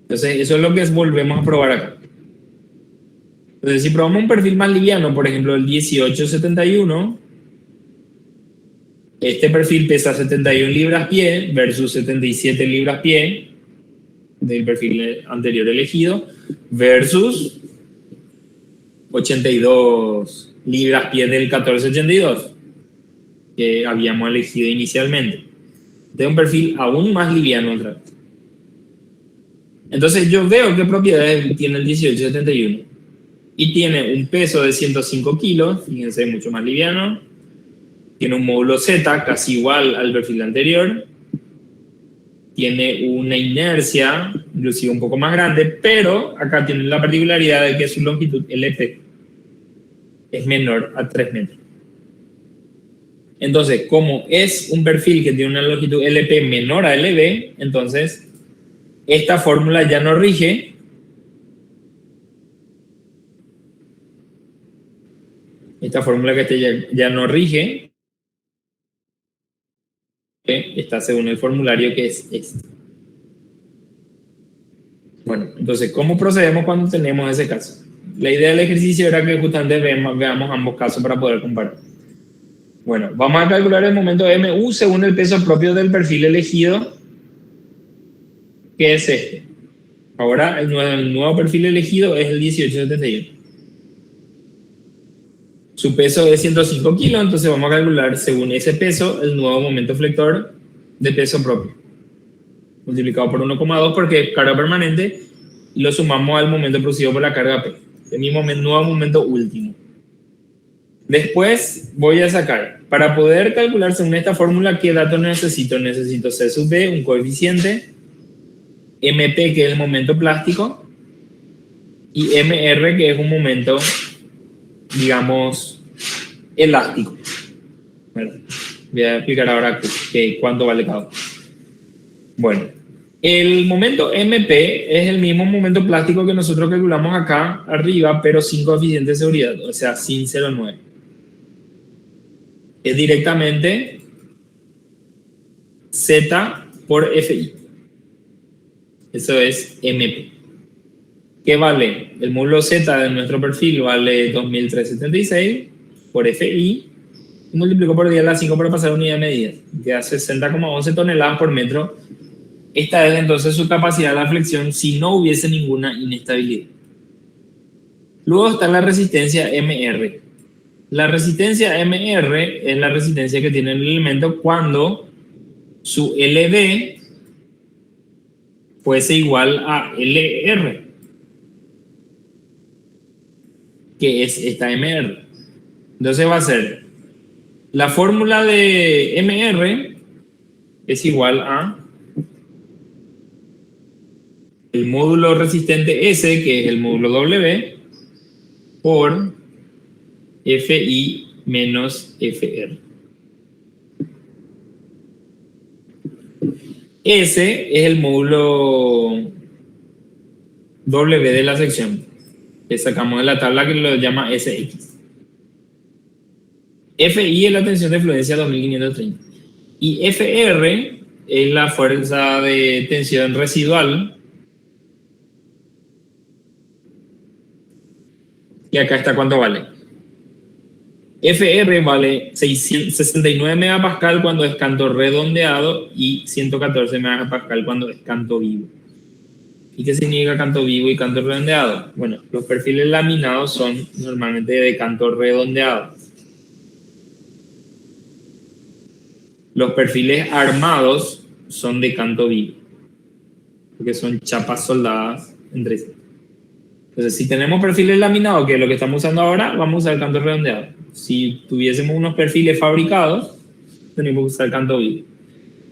Entonces, eso es lo que volvemos a probar acá. Entonces, si probamos un perfil más liviano, por ejemplo, el 1871, este perfil pesa 71 libras-pie versus 77 libras-pie del perfil anterior elegido versus 82 libras-pie del 1482 que habíamos elegido inicialmente. De un perfil aún más liviano otra vez. Entonces yo veo qué propiedades tiene el 1871 y tiene un peso de 105 kilos, fíjense, mucho más liviano. Tiene un módulo Z casi igual al perfil anterior. Tiene una inercia, inclusive un poco más grande, pero acá tiene la particularidad de que su longitud LP es menor a 3 metros. Entonces, como es un perfil que tiene una longitud LP menor a LB, entonces esta fórmula ya no rige. Esta fórmula que ya no rige está según el formulario que es este. Bueno, entonces, ¿cómo procedemos cuando tenemos ese caso? La idea del ejercicio era que justamente veamos ambos casos para poder comparar. Bueno, vamos a calcular el momento MU según el peso propio del perfil elegido, que es este. Ahora, el nuevo perfil elegido es el 1871. Su peso es 105 kilos, entonces vamos a calcular según ese peso el nuevo momento flector de peso propio. Multiplicado por 1,2 porque es carga permanente y lo sumamos al momento producido por la carga P. Es mi nuevo momento último. Después voy a sacar, para poder calcular según esta fórmula, ¿qué datos necesito? Necesito C sub B, un coeficiente, MP, que es el momento plástico, y MR, que es un momento, digamos, elástico. Bueno, voy a explicar ahora cuánto vale cada uno. Bueno, el momento MP es el mismo momento plástico que nosotros calculamos acá arriba, pero sin coeficiente de seguridad, o sea, sin 0,9. Es directamente Z por FI. Eso es MP. ¿Qué vale? El módulo Z de nuestro perfil vale 2376 por FI y multiplico por 10 a la 5 para pasar a unidad de medida, que da 60,11 toneladas por metro. Esta es entonces su capacidad de flexión si no hubiese ninguna inestabilidad. Luego está la resistencia MR. La resistencia MR es la resistencia que tiene el elemento cuando su LB fuese igual a LR, que es esta MR. Entonces va a ser la fórmula de MR es igual a el módulo resistente S, que es el módulo W, por FI menos FR. S es el módulo W de la sección, que sacamos de la tabla que lo llama SX. FI es la tensión de fluencia 2530. Y FR es la fuerza de tensión residual, y acá está cuánto vale. FR vale 69 megapascal cuando es canto redondeado y 114 megapascal cuando es canto vivo. ¿Y qué significa canto vivo y canto redondeado? Bueno, los perfiles laminados son normalmente de canto redondeado. Los perfiles armados son de canto vivo, porque son chapas soldadas entre sí. Entonces, si tenemos perfiles laminados, que es lo que estamos usando ahora, vamos a usar canto redondeado. Si tuviésemos unos perfiles fabricados, tenemos que usar canto vivo.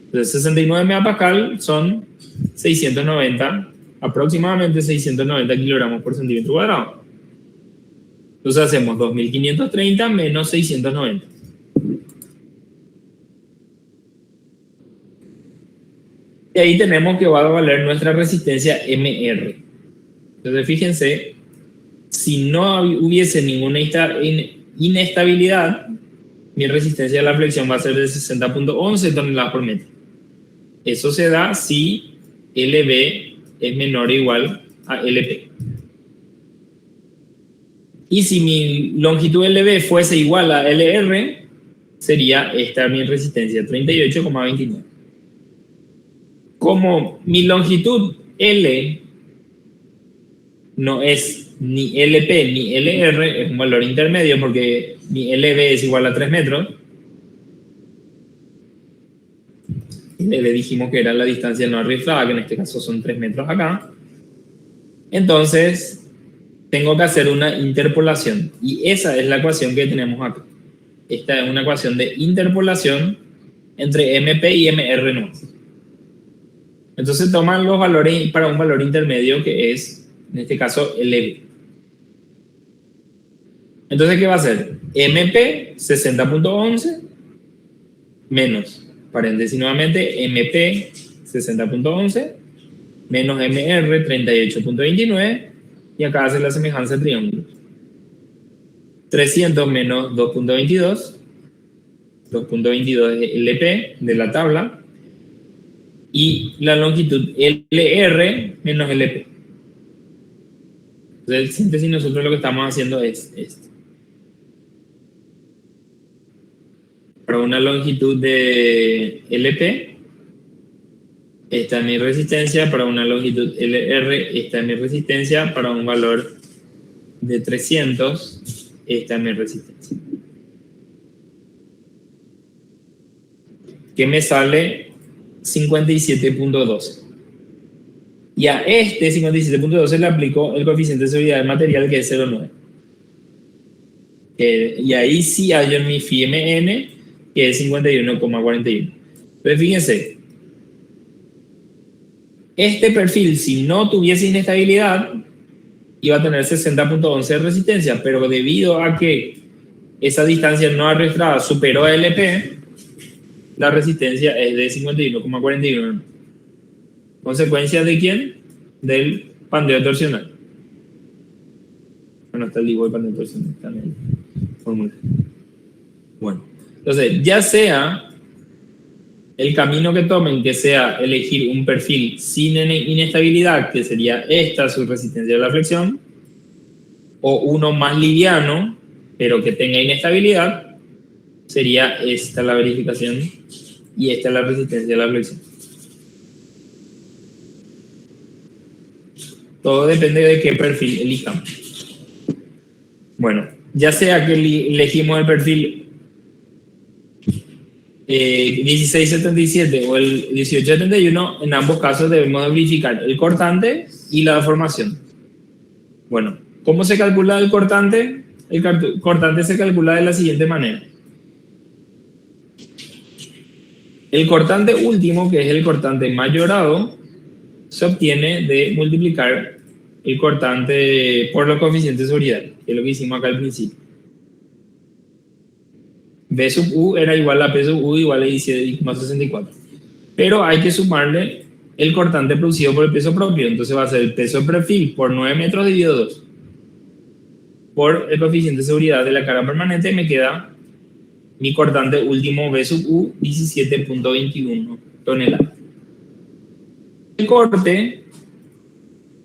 Entonces, 69 megapascal son 690 aproximadamente 690 kilogramos por centímetro cuadrado. Entonces hacemos 2530 menos 690. Y ahí tenemos que va a valer nuestra resistencia MR. Entonces fíjense, si no hubiese ninguna inestabilidad, mi resistencia a la flexión va a ser de 60.11 toneladas por metro. Eso se da si LB es menor o igual a LP. Y si mi longitud LB fuese igual a LR, sería esta mi resistencia, 38,29. Como mi longitud L no es ni LP ni LR, es un valor intermedio porque mi LB es igual a 3 metros. Le dijimos que era la distancia no arriesgada, que en este caso son 3 metros acá. Entonces, tengo que hacer una interpolación. Y esa es la ecuación que tenemos acá. Esta es una ecuación de interpolación entre MP y MR no. Entonces toman los valores para un valor intermedio que es, en este caso, LB. Entonces, ¿qué va a hacer? MP 60.11 menos, paréntesis nuevamente, MP 60.11 menos MR 38.29 y acá hace la semejanza de triángulo. 300 menos 2.22, 2.22 es LP de la tabla, y la longitud LR menos LP. Entonces, en síntesis, nosotros lo que estamos haciendo es esto. Para una longitud de LP, esta es mi resistencia. Para una longitud LR, esta es mi resistencia. Para un valor de 300, esta es mi resistencia. Que me sale 57.12. Y a este 57.12 le aplico el coeficiente de seguridad del material, que es 0,9. Y ahí sí hallo en mi FIMN, que es 51,41. Entonces fíjense, este perfil, si no tuviese inestabilidad, iba a tener 60.11 de resistencia, pero debido a que esa distancia no arrastrada superó a LP, la resistencia es de 51,41. ¿Consecuencia de quién? Del pandeo torsional. Bueno, está el digo del pandeo torsional también. Fórmula. Bueno, entonces, ya sea el camino que tomen, que sea elegir un perfil sin inestabilidad, que sería esta su resistencia a la flexión, o uno más liviano, pero que tenga inestabilidad, sería esta la verificación y esta la resistencia a la flexión. Todo depende de qué perfil elijamos. Bueno, ya sea que elegimos el perfil 1677 o el 1871, en ambos casos debemos verificar el cortante y la deformación. Bueno, ¿cómo se calcula el cortante? El cortante se calcula de la siguiente manera. El cortante último, que es el cortante mayorado, se obtiene de multiplicar el cortante por los coeficientes de seguridad, que es lo que hicimos acá al principio. B sub U era igual a P sub U igual a 17,64. Pero hay que sumarle el cortante producido por el peso propio. Entonces va a ser el peso de perfil por 9 metros dividido 2 por el coeficiente de seguridad de la carga permanente. Me queda mi cortante último B sub U, 17.21 toneladas. El corte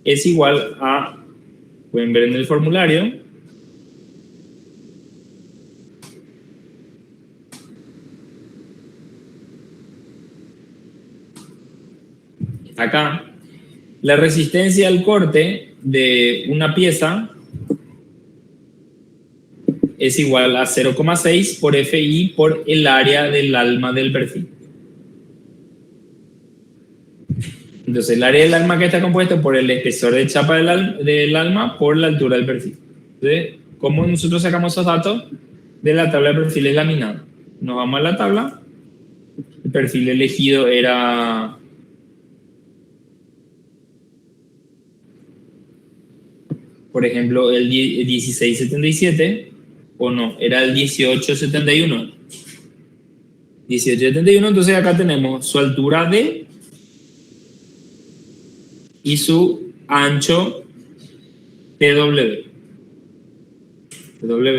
es igual a, pueden ver en el formulario, acá, la resistencia al corte de una pieza es igual a 0,6 por FI por el área del alma del perfil. Entonces, el área del alma que está compuesto por el espesor de chapa del alma por la altura del perfil. Entonces, ¿cómo nosotros sacamos esos datos? De la tabla de perfiles laminados. Nos vamos a la tabla. El perfil elegido era por ejemplo, el 1677, o no, era el 1871. 1871, entonces acá tenemos su altura D y su ancho TW. TW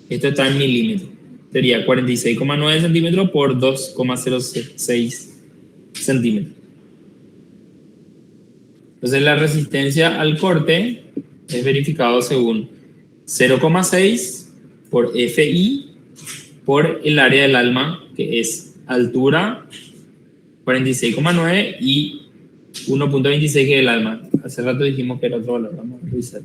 esto está en milímetros. Sería 46,9 centímetros por 2,06 centímetros. Entonces la resistencia al corte es verificado según 0,6 por FI por el área del alma, que es altura 46,9 y 1.26 que es el alma. Hace rato dijimos que era otro valor, vamos a revisar.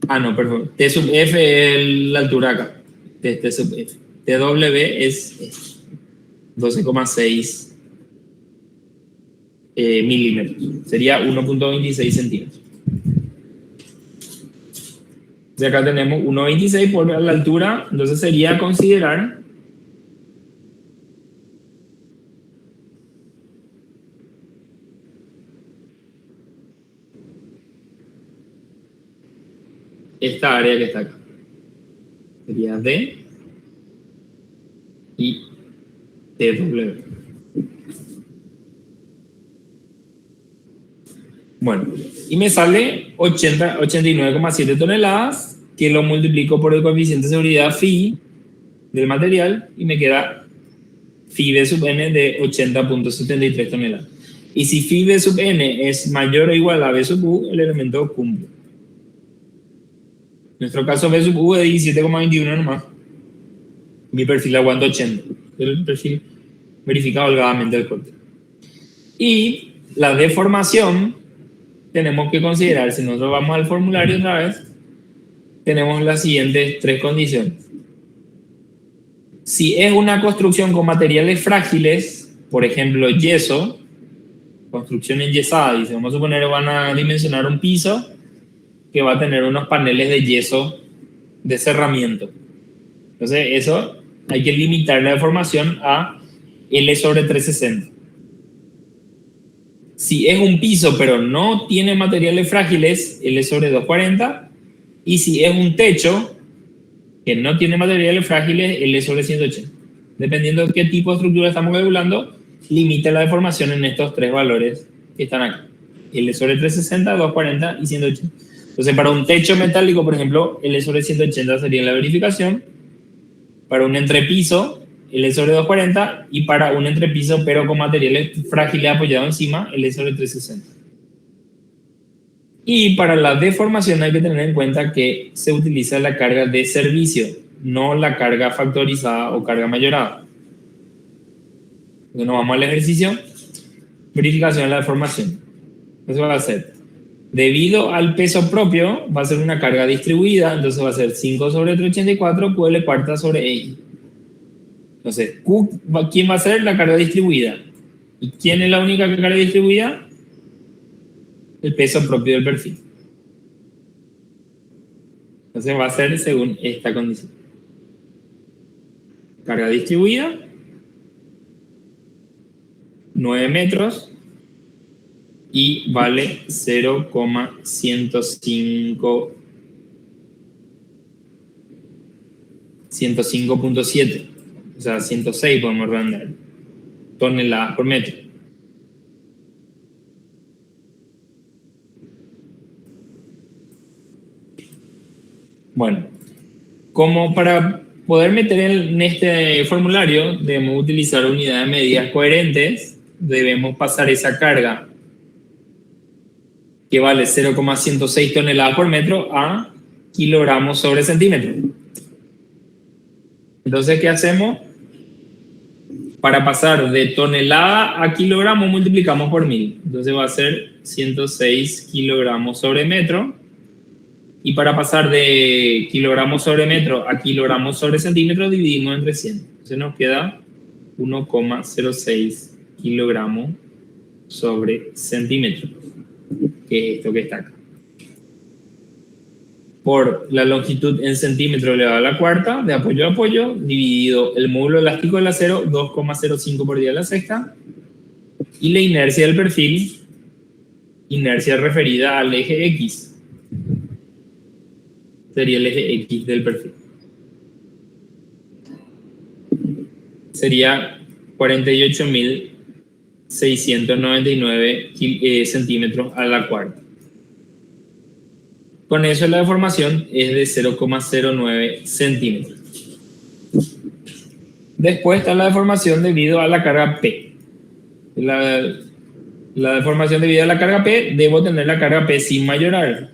Ah, no, perdón. T sub F es la altura acá. T sub F. TW es 12,6 milímetros. Sería 1.26 centímetros. De acá tenemos 1.26 por la altura, entonces sería considerar esta área que está acá. Sería D y TW. Bueno, y me sale 89,7 toneladas, que lo multiplico por el coeficiente de seguridad phi del material y me queda phi B sub n de 80,73 toneladas. Y si phi B sub n es mayor o igual a B sub u, el elemento cumple. En nuestro caso B sub u es 17,21 nomás. Mi perfil aguanta 80. El perfil verifica holgadamente el corte. Y la deformación tenemos que considerar, si nosotros vamos al formulario otra vez, tenemos las siguientes tres condiciones. Si es una construcción con materiales frágiles, por ejemplo yeso, construcción enyesada, dice, vamos a suponer que van a dimensionar un piso que va a tener unos paneles de yeso de cerramiento. Entonces eso hay que limitar la deformación a L sobre 360. Si es un piso pero no tiene materiales frágiles, L sobre 240. Y si es un techo que no tiene materiales frágiles, L sobre 180. Dependiendo de qué tipo de estructura estamos calculando, limita la deformación en estos tres valores que están aquí. L sobre 360, 240 y 180. Entonces para un techo metálico, por ejemplo, L sobre 180 sería la verificación. Para un entrepiso, L sobre 240, y para un entrepiso pero con materiales frágiles apoyados encima, L sobre 360. Y para la deformación hay que tener en cuenta que se utiliza la carga de servicio, no la carga factorizada o carga mayorada. Entonces nos vamos al ejercicio, verificación de la deformación. Eso va a ser, debido al peso propio, va a ser una carga distribuida, entonces va a ser 5 sobre 384, QL cuarta sobre EI. Entonces, Q, ¿quién va a ser la carga distribuida? ¿Y quién es la única carga distribuida? El peso propio del perfil. Entonces va a ser según esta condición. Carga distribuida, 9 metros y vale 105.7. O sea, 106 podemos redondear toneladas por metro. Bueno, como para poder meter en este formulario debemos utilizar unidades de medidas coherentes, debemos pasar esa carga que vale 0,106 toneladas por metro a kilogramos sobre centímetro. Entonces, ¿qué hacemos? Para pasar de tonelada a kilogramo multiplicamos por 1000. Entonces va a ser 106 kilogramos sobre metro. Y para pasar de kilogramos sobre metro a kilogramos sobre centímetro dividimos entre 100. Entonces nos queda 1,06 kilogramos sobre centímetro, que es esto que está acá. Por la longitud en centímetros elevado a la cuarta, de apoyo a apoyo, dividido el módulo elástico del acero, 2,05 por 10 a la sexta, y la inercia del perfil, inercia referida al eje X. Sería el eje X del perfil. Sería 48.699 centímetros a la cuarta. Con eso la deformación es de 0,09 centímetros. Después está la deformación debido a la carga P. La deformación debido a la carga P, debo tener la carga P sin mayorar.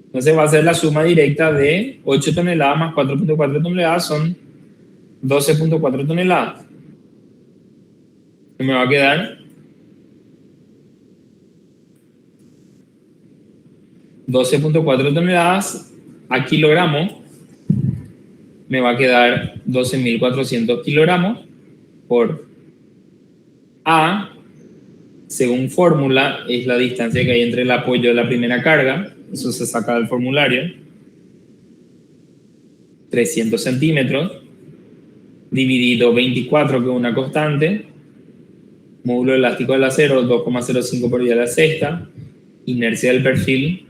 Entonces va a ser la suma directa de 8 toneladas más 4.4 toneladas, son 12.4 toneladas. Me va a quedar 12.4 toneladas a kilogramo. Me va a quedar 12.400 kilogramos por A, según fórmula, es la distancia que hay entre el apoyo de la primera carga. Eso se saca del formulario. 300 centímetros dividido 24, que es una constante. Módulo elástico del acero, 2,05 por 10 a la sexta. Inercia del perfil.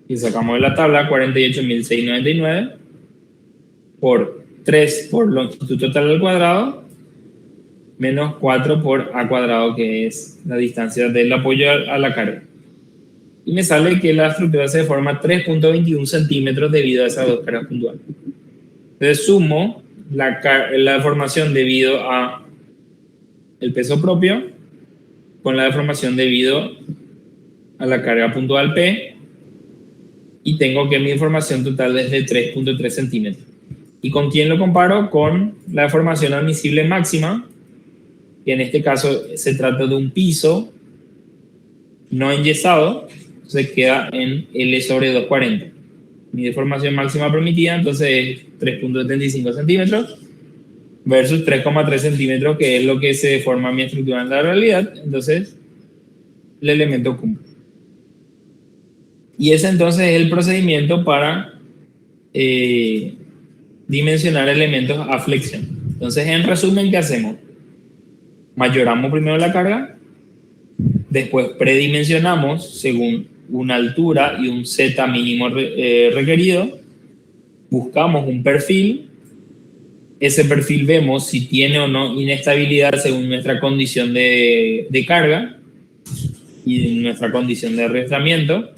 Y sacamos de la tabla 48.699 por 3 por longitud total al cuadrado menos 4 por A cuadrado, que es la distancia del apoyo a la carga. Y me sale que la estructura se deforma 3.21 centímetros debido a esas dos cargas puntuales. Entonces sumo la deformación debido a el peso propio con la deformación debido a la carga puntual P, y tengo que mi deformación total es de 3.3 centímetros. ¿Y con quién lo comparo? Con la deformación admisible máxima, que en este caso se trata de un piso no enyesado, entonces queda en L sobre 240. Mi deformación máxima permitida entonces es 3.75 centímetros versus 3,3 centímetros, que es lo que se deforma mi estructura en la realidad. Entonces el elemento cumple. Y ese entonces es el procedimiento para dimensionar elementos a flexión. Entonces, en resumen, ¿qué hacemos? Mayoramos primero la carga, después predimensionamos según una altura y un Z mínimo requerido, buscamos un perfil, ese perfil vemos si tiene o no inestabilidad según nuestra condición de carga y nuestra condición de arrastramiento,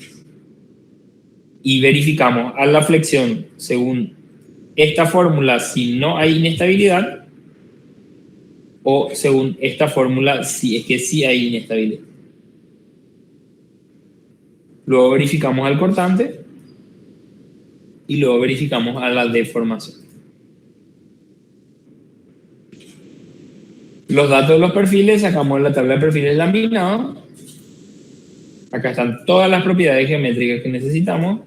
y verificamos a la flexión según esta fórmula si no hay inestabilidad, o según esta fórmula si es que sí hay inestabilidad. Luego verificamos al cortante y luego verificamos a la deformación. Los datos de los perfiles sacamos en la tabla de perfiles laminados. Acá están todas las propiedades geométricas que necesitamos,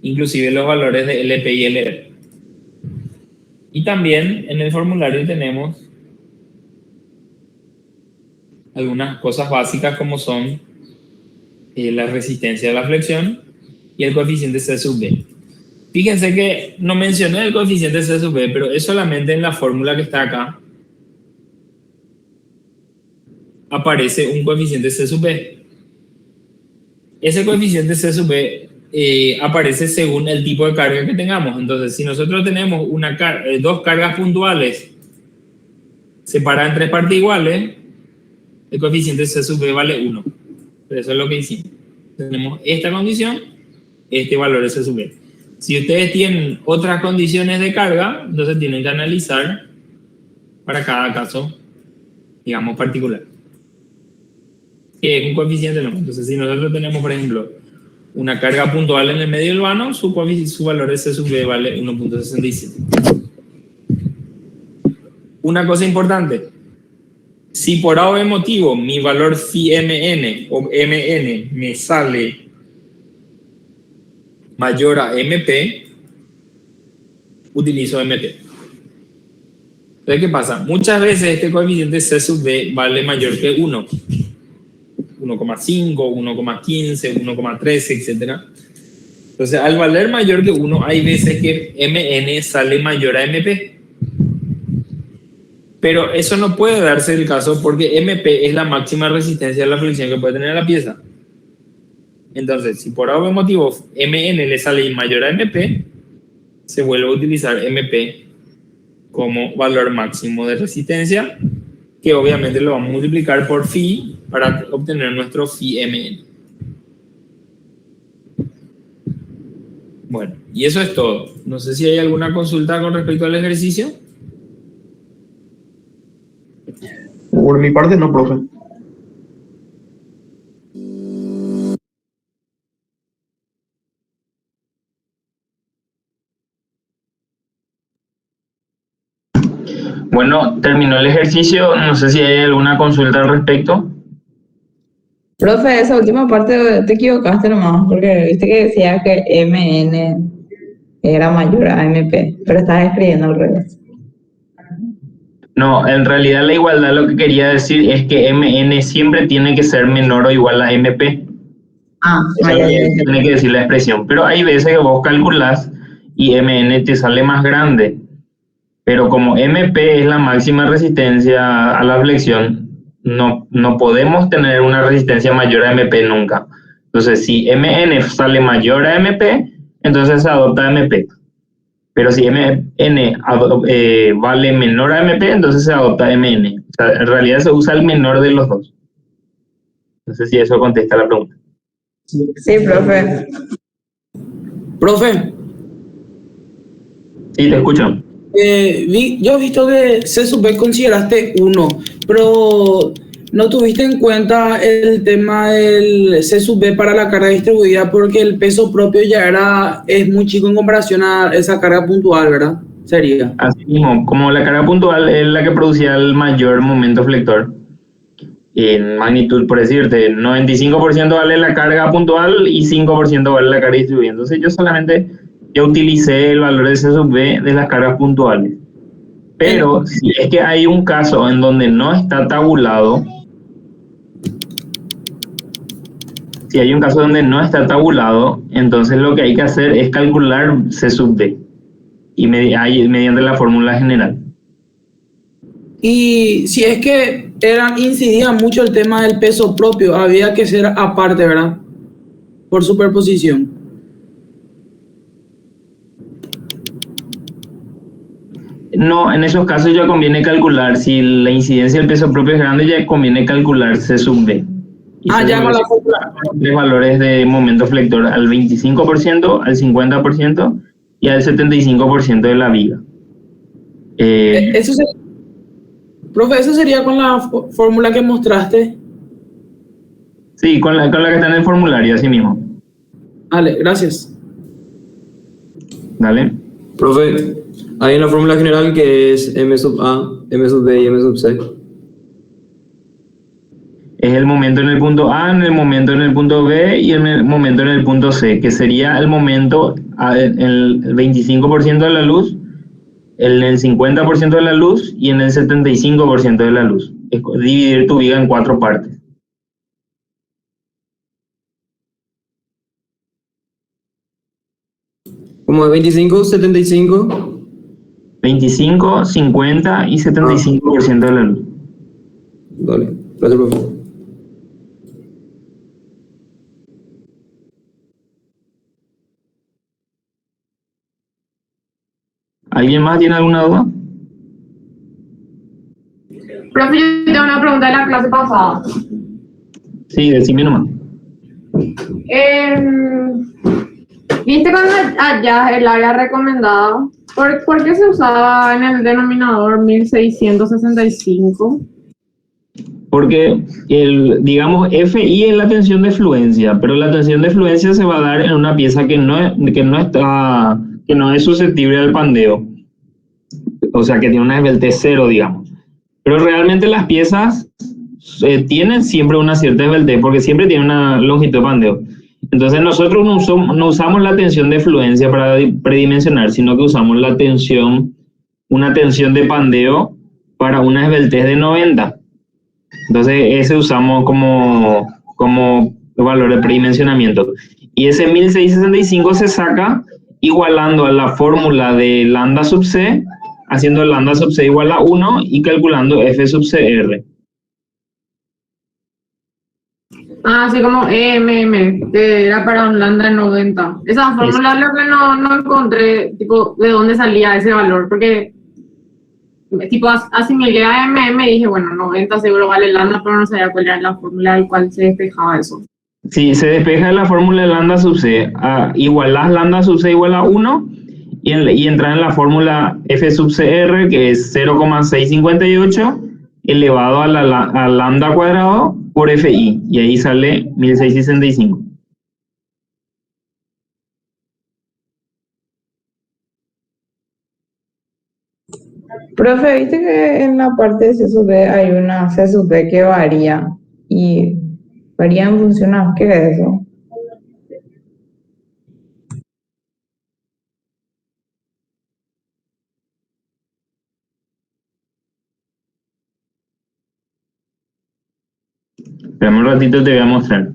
inclusive los valores de LP y LR. Y también en el formulario tenemos algunas cosas básicas como son la resistencia de la flexión y el coeficiente C sub B. Fíjense que no mencioné el coeficiente C sub B, pero es solamente en la fórmula que está acá aparece un coeficiente C sub B. Ese coeficiente C sub B aparece según el tipo de carga que tengamos. Entonces, si nosotros tenemos dos cargas puntuales separadas en tres partes iguales, el coeficiente C sub B vale 1. Eso es lo que hicimos. Tenemos esta condición, este valor es C sub B. Si ustedes tienen otras condiciones de carga, entonces tienen que analizar para cada caso, digamos, particular. ¿Qué es un coeficiente? No. Entonces, si nosotros tenemos, por ejemplo, una carga puntual en el medio urbano, su valor de C sub B vale 1.67. Una cosa importante, si por A o B motivo mi valor phi mn o mn me sale mayor a MP, utilizo MP. Entonces, ¿qué pasa? Muchas veces este coeficiente C sub B vale mayor que 1. 1,5, 1,15, 1,13, etc. Entonces, al valer mayor que 1, hay veces que MN sale mayor a MP. Pero eso no puede darse el caso porque MP es la máxima resistencia a la flexión que puede tener la pieza. Entonces, si por algún motivo MN le sale mayor a MP, se vuelve a utilizar MP como valor máximo de resistencia, que obviamente lo vamos a multiplicar por phi para obtener nuestro phi MN. Bueno, y eso es todo. No sé si hay alguna consulta con respecto al ejercicio. Por mi parte no, profe. Bueno, terminó el ejercicio. No sé si hay alguna consulta al respecto. Profe, esa última parte te equivocaste nomás, porque viste que decía que MN era mayor a MP, pero estás escribiendo al revés. No, en realidad la igualdad lo que quería decir es que MN siempre tiene que ser menor o igual a MP. Eso es lo que tiene que decir la expresión. Pero hay veces que vos calculás y MN te sale más grande. Pero como MP es la máxima resistencia a la flexión, no podemos tener una resistencia mayor a MP nunca. Entonces, si MN sale mayor a MP, entonces se adopta MP. Pero si MN vale menor a MP, entonces se adopta MN. O sea, en realidad se usa el menor de los dos. No sé si eso contesta la pregunta. Sí, profe. Profe, Sí, te escucho. yo he visto que C sub B consideraste 1, pero no tuviste en cuenta el tema del C sub B para la carga distribuida porque el peso propio ya es muy chico en comparación a esa carga puntual, ¿verdad? Sería. Así mismo, como la carga puntual es la que producía el mayor momento flector, en magnitud, por decirte, 95% vale la carga puntual y 5% vale la carga distribuida. Entonces yo utilicé el valor de C sub B de las cargas puntuales. Pero si es que hay un caso en donde no está tabulado, entonces lo que hay que hacer es calcular C sub D y mediante la fórmula general. Y si es que incidía mucho el tema del peso propio, había que ser aparte, ¿verdad? Por superposición. No, en esos casos ya conviene calcular, si la incidencia del peso propio es grande, ya conviene calcular C sub B. Ya con la fórmula. Tres valores de momento flector al 25%, al 50% y al 75% de la viga. Profe, ¿eso sería con la fórmula que mostraste? Sí, con la que está en el formulario, así mismo. Vale, gracias. Dale. Profe, hay una fórmula general que es M sub A, M sub B y M sub C. Es el momento en el punto A, en el momento en el punto B y en el momento en el punto C, que sería el momento en el 25% de la luz, en el 50% de la luz y en el 75% de la luz. Es dividir tu viga en 4 partes. Como de 25, 75. 25, 50 y 75% de la luz. Vale, gracias, profe. ¿Alguien más tiene alguna duda? Profe, yo tengo una pregunta de la clase pasada. Sí, decime nomás. ¿Viste cuando allá el área recomendada? ¿Por qué se usaba en el denominador 1665? Porque digamos, FI es la tensión de fluencia, pero la tensión de fluencia se va a dar en una pieza que no es susceptible al pandeo. O sea, que tiene una esbeltez 0, digamos. Pero realmente las piezas tienen siempre una cierta esbeltez, porque siempre tienen una longitud de pandeo. Entonces nosotros no usamos la tensión de fluencia para predimensionar, sino que usamos una tensión de pandeo para una esbeltez de 90. Entonces ese usamos como valor de predimensionamiento. Y ese 1665 se saca igualando a la fórmula de lambda sub c haciendo lambda sub c igual a 1 y calculando f sub cr. Así como EMM, que era para un lambda de 90. Esa fórmula es lo que no encontré, tipo, de dónde salía ese valor, porque, tipo, asimilé a MM y dije, bueno, 90 seguro vale lambda, pero no sabía cuál era la fórmula al cual se despejaba eso. Sí, se despeja de la fórmula de lambda sub c. Igualás lambda sub c igual a 1 y entra en la fórmula f sub cr, que es 0,658 elevado a lambda cuadrado por fi, y ahí sale 1665. Profe, viste que en la parte de C sub B hay una C sub B que varía y varía en función a qué es eso. Espérame un ratito, te voy a mostrar.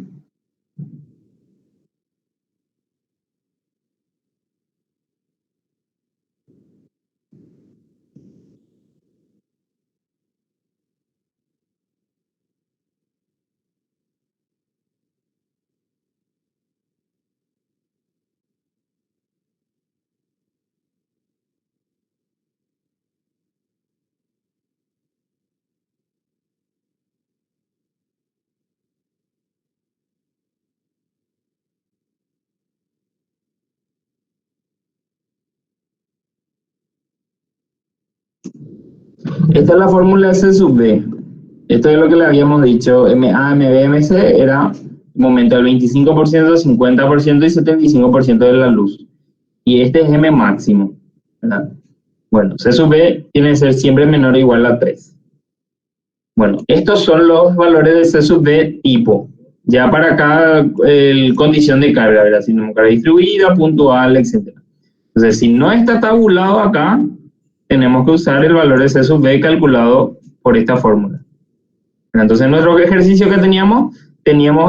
Esta es la fórmula C sub B. Esto es lo que le habíamos dicho. MA, MB, MC era momento del 25%, 50% y 75% de la luz. Y este es M máximo, ¿verdad? Bueno, C sub B tiene que ser siempre menor o igual a 3. Bueno, estos son los valores de C sub B tipo. Ya para cada condición de carga, ¿verdad? Si no carga distribuida, puntual, etc. Entonces, si no está tabulado acá, tenemos que usar el valor de C sub B calculado por esta fórmula. Entonces, en nuestro ejercicio que teníamos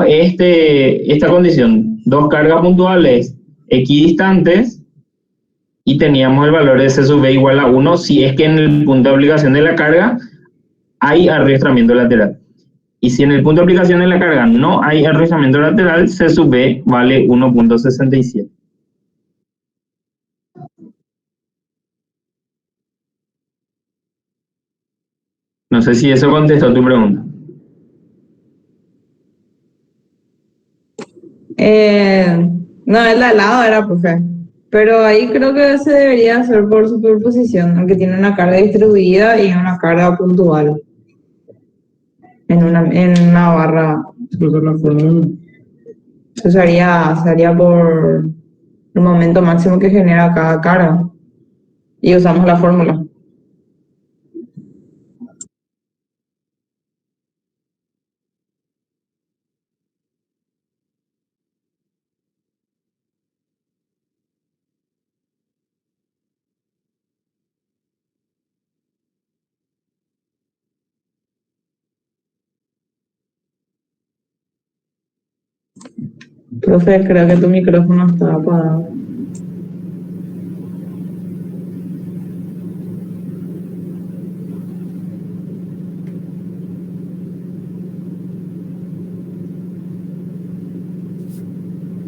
esta condición, dos cargas puntuales equidistantes, y teníamos el valor de C sub B igual a 1 si es que en el punto de aplicación de la carga hay arrastramiento lateral. Y si en el punto de aplicación de la carga no hay arrastramiento lateral, C sub B vale 1.67. No sé si eso contestó tu pregunta. No, el de al lado era, profe. Pero ahí creo que se debería hacer por superposición, aunque tiene una carga distribuida y una carga puntual. En una barra. Eso se haría por el momento máximo que genera cada carga. Y usamos la fórmula. Profe, creo que tu micrófono está apagado.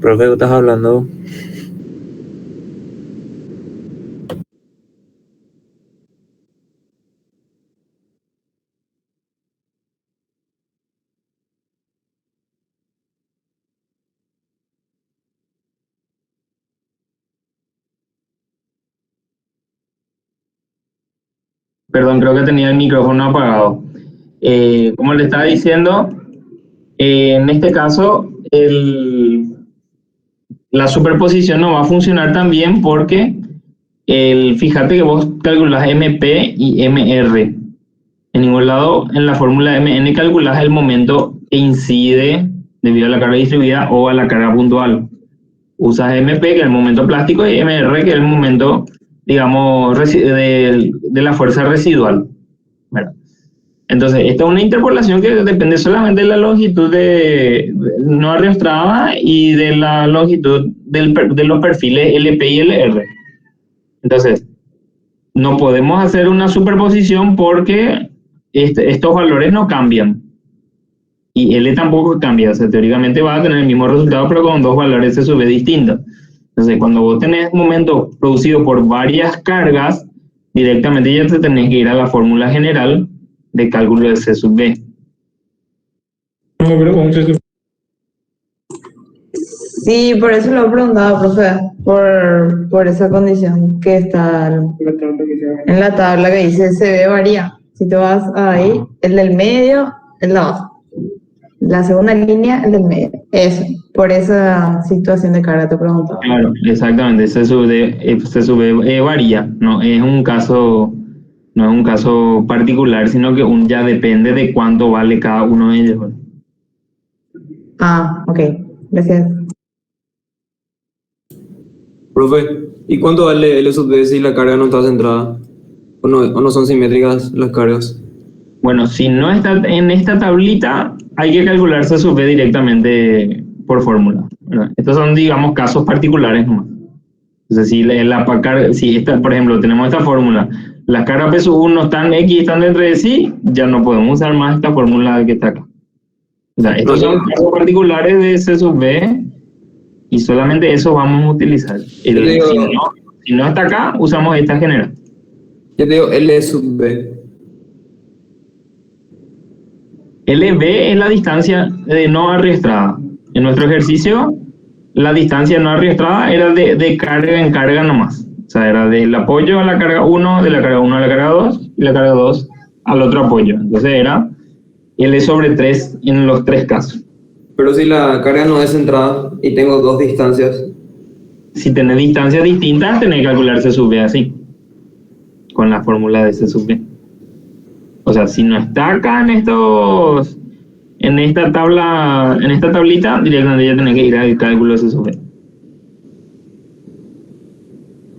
Profe, ¿qué estás hablando? Perdón, creo que tenía el micrófono apagado. Como le estaba diciendo, en este caso la superposición no va a funcionar tan bien porque fíjate que vos calculás MP y MR. En ningún lado en la fórmula MN calculás el momento que incide debido a la carga distribuida o a la carga puntual. Usas MP, que es el momento plástico, y MR, que es el momento, digamos, de la fuerza residual. Bueno, entonces, esta es una interpolación que depende solamente de la longitud no arrastrada y de la longitud de los perfiles LP y LR. Entonces, no podemos hacer una superposición porque estos valores no cambian. Y L tampoco cambia, o sea, teóricamente va a tener el mismo resultado, pero con dos valores C sub B distintos. Entonces, cuando vos tenés momentos producidos por varias cargas, directamente ya te tenés que ir a la fórmula general de cálculo de C sub B. Sí, por eso lo he preguntado, profe, por esa condición que está en la tabla que dice CB varía. Si te vas ahí, el del medio, el de abajo. La segunda línea, el del medio. Eso, por esa situación de carga te preguntaba. Claro, exactamente, C sub B varía, no es un caso particular, sino que ya depende de cuánto vale cada uno de ellos. Ah, ok, gracias. Profe, ¿y cuánto vale L sub B si la carga no está centrada? ¿O no son simétricas las cargas? Bueno, si no está en esta tablita, hay que calcular C sub B directamente por fórmula, ¿verdad? Estos son, digamos, casos particulares nomás. Entonces, si por ejemplo, tenemos esta fórmula, las cargas P sub 1 están X, están dentro de sí, ya no podemos usar más esta fórmula que está acá. O sea, estos son casos particulares de C sub B y solamente eso vamos a utilizar. Si no está acá, usamos esta general. Yo te digo L sub B. LB es la distancia no arrastrada. En nuestro ejercicio, la distancia no arrastrada era de carga en carga nomás. O sea, era del apoyo a la carga 1, de la carga 1 a la carga 2, y la carga 2 al otro apoyo. Entonces era L sobre 3 en los tres casos. Pero si la carga no es centrada y tengo dos distancias. Si tenés distancias distintas, tenés que calcular C sub B así, con la fórmula de C sub B. O sea, si no está acá en esta tablita, directamente ya tenés que ir al cálculo de C sub B.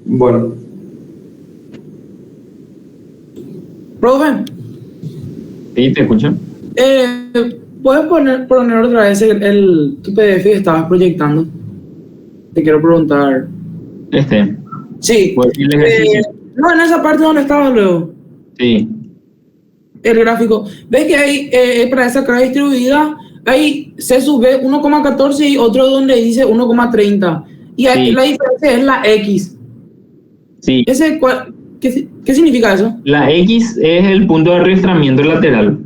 Bueno. Profe, ¿Sí? ¿Te escucho? ¿puedes poner otra vez tu PDF que estabas proyectando? Te quiero preguntar. Sí. ¿Puedo decir el ejercicio? No, en esa parte donde estabas luego. Sí. El gráfico. ¿Ves que hay para esa carga distribuida hay C sub B 1,14 y otro donde dice 1,30? Y aquí Sí. la diferencia es la X. Sí. ¿Qué significa eso? La X es el punto de arrastramiento lateral.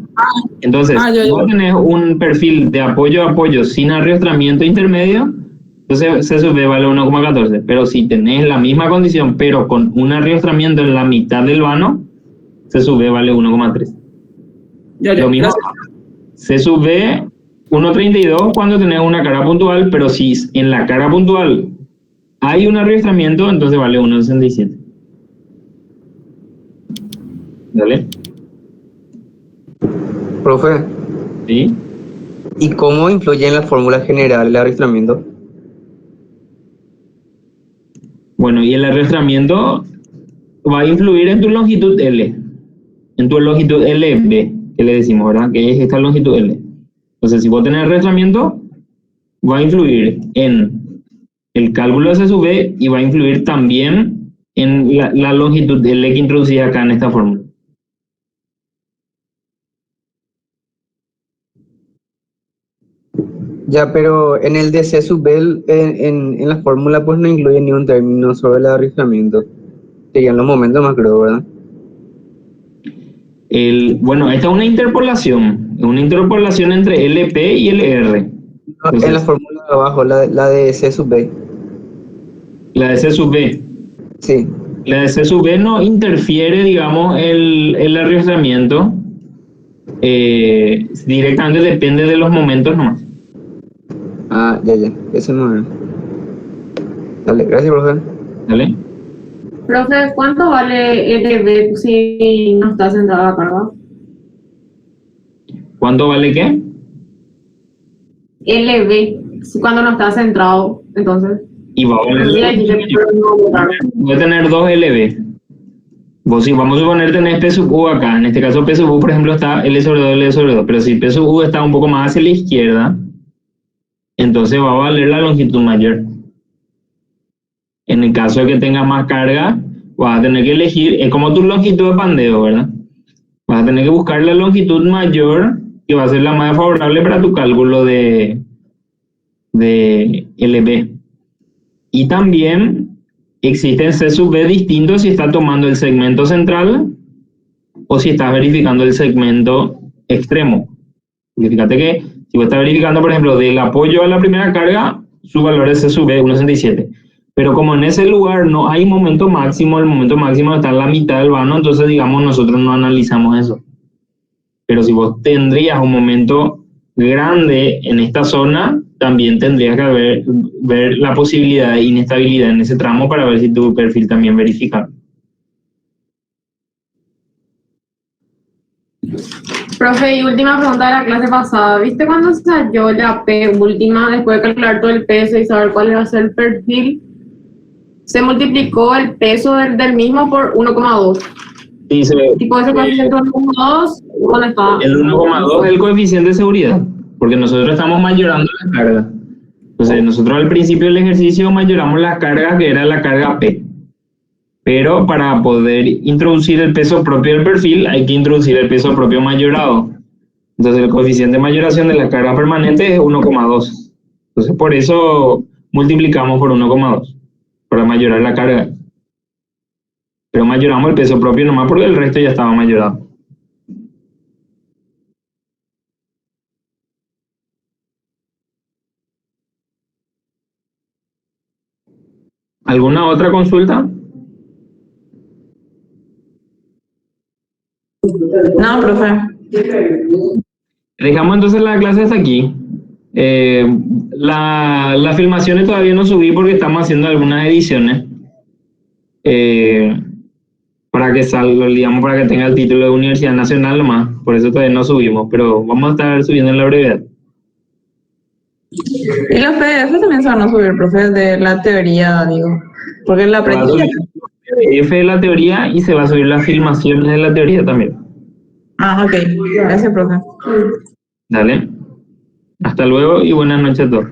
Entonces, si vos tenés un perfil de apoyo a apoyo sin arrastramiento intermedio, entonces C sub B vale 1,14. Pero si tenés la misma condición, pero con un arrastramiento en la mitad del vano, C sub B vale 1,3. Lo mismo, C sub B 1,32 cuando tenés una carga puntual, pero si en la carga puntual hay un arrastramiento, entonces vale 1,67. ¿Dale? Profe, ¿Sí? ¿y cómo influye en la fórmula general el arrastramiento? Bueno, y el arrastramiento va a influir en tu longitud L, en tu longitud LB, que le decimos, ¿verdad? Que es esta longitud L. Entonces, si vos tenés arrastramiento, va a influir en el cálculo de C sub B y va a influir también en la longitud L que introducís acá en esta fórmula. Ya, pero en el de C sub B, en la fórmula, pues no incluye ni un término sobre el arrastramiento. Serían los momentos más creo, ¿verdad? Bueno, esta es una interpolación entre LP y LR. Entonces, en la fórmula de abajo, la de C sub B. La de C sub B. Sí. La de C sub B no interfiere, digamos, el arrastramiento. Directamente depende de los momentos nomás. Ah, ya, eso no es. Dale, gracias, profe. ¿Vale? Profe, ¿cuánto vale LB si no está centrada la carga? ¿Cuánto vale qué? LB, cuando no está centrado, entonces. Y va a valer. Voy a tener 2 LB. Vos, si vamos a suponer tenés P sub U acá, en este caso P sub U, por ejemplo, está L sobre 2, L sobre 2, pero si P sub U está un poco más hacia la izquierda, entonces va a valer la longitud mayor. En el caso de que tenga más carga, vas a tener que elegir, es como tu longitud de pandeo, ¿verdad? Vas a tener que buscar la longitud mayor que va a ser la más favorable para tu cálculo de LB. Y también existen C sub B distintos si estás tomando el segmento central o si estás verificando el segmento extremo. Porque fíjate que si vos estás verificando, por ejemplo, del apoyo a la primera carga, su valor es C sub B 1.67. Pero como en ese lugar no hay momento máximo, el momento máximo está en la mitad del vano, entonces digamos nosotros no analizamos eso. Pero si vos tendrías un momento grande en esta zona, también tendrías que ver la posibilidad de inestabilidad en ese tramo para ver si tu perfil también verifica. Profe, y última pregunta de la clase pasada. ¿Viste cuando se halló la P última, después de calcular todo el peso y saber cuál iba a ser el perfil? Se multiplicó el peso del mismo por 1,2. Sí, tipo ese coeficiente 1,2, ¿dónde está? El 1,2 es el coeficiente de seguridad, porque nosotros estamos mayorando la carga. Entonces, nosotros al principio del ejercicio mayoramos la carga, que era la carga P. Pero para poder introducir el peso propio del perfil, hay que introducir el peso propio mayorado. Entonces, el coeficiente de mayoración de la carga permanente es 1,2. Entonces, por eso multiplicamos por 1,2, para mayorar la carga. Pero mayoramos el peso propio nomás porque el resto ya estaba mayorado. ¿Alguna otra consulta? No, profe. Dejamos entonces la clase hasta aquí. Las filmaciones todavía no subí porque estamos haciendo algunas ediciones. Para que salga, digamos, para que tenga el título de Universidad Nacional nomás. Por eso todavía no subimos, pero vamos a estar subiendo en la brevedad. Y los PDF también se van a subir, profe, de la teoría, digo. Porque la Se va a subir el PDF de la teoría y se va a subir las filmaciones de la teoría también. Ah, ok. Gracias, profe. Dale. Hasta luego y buenas noches a todos.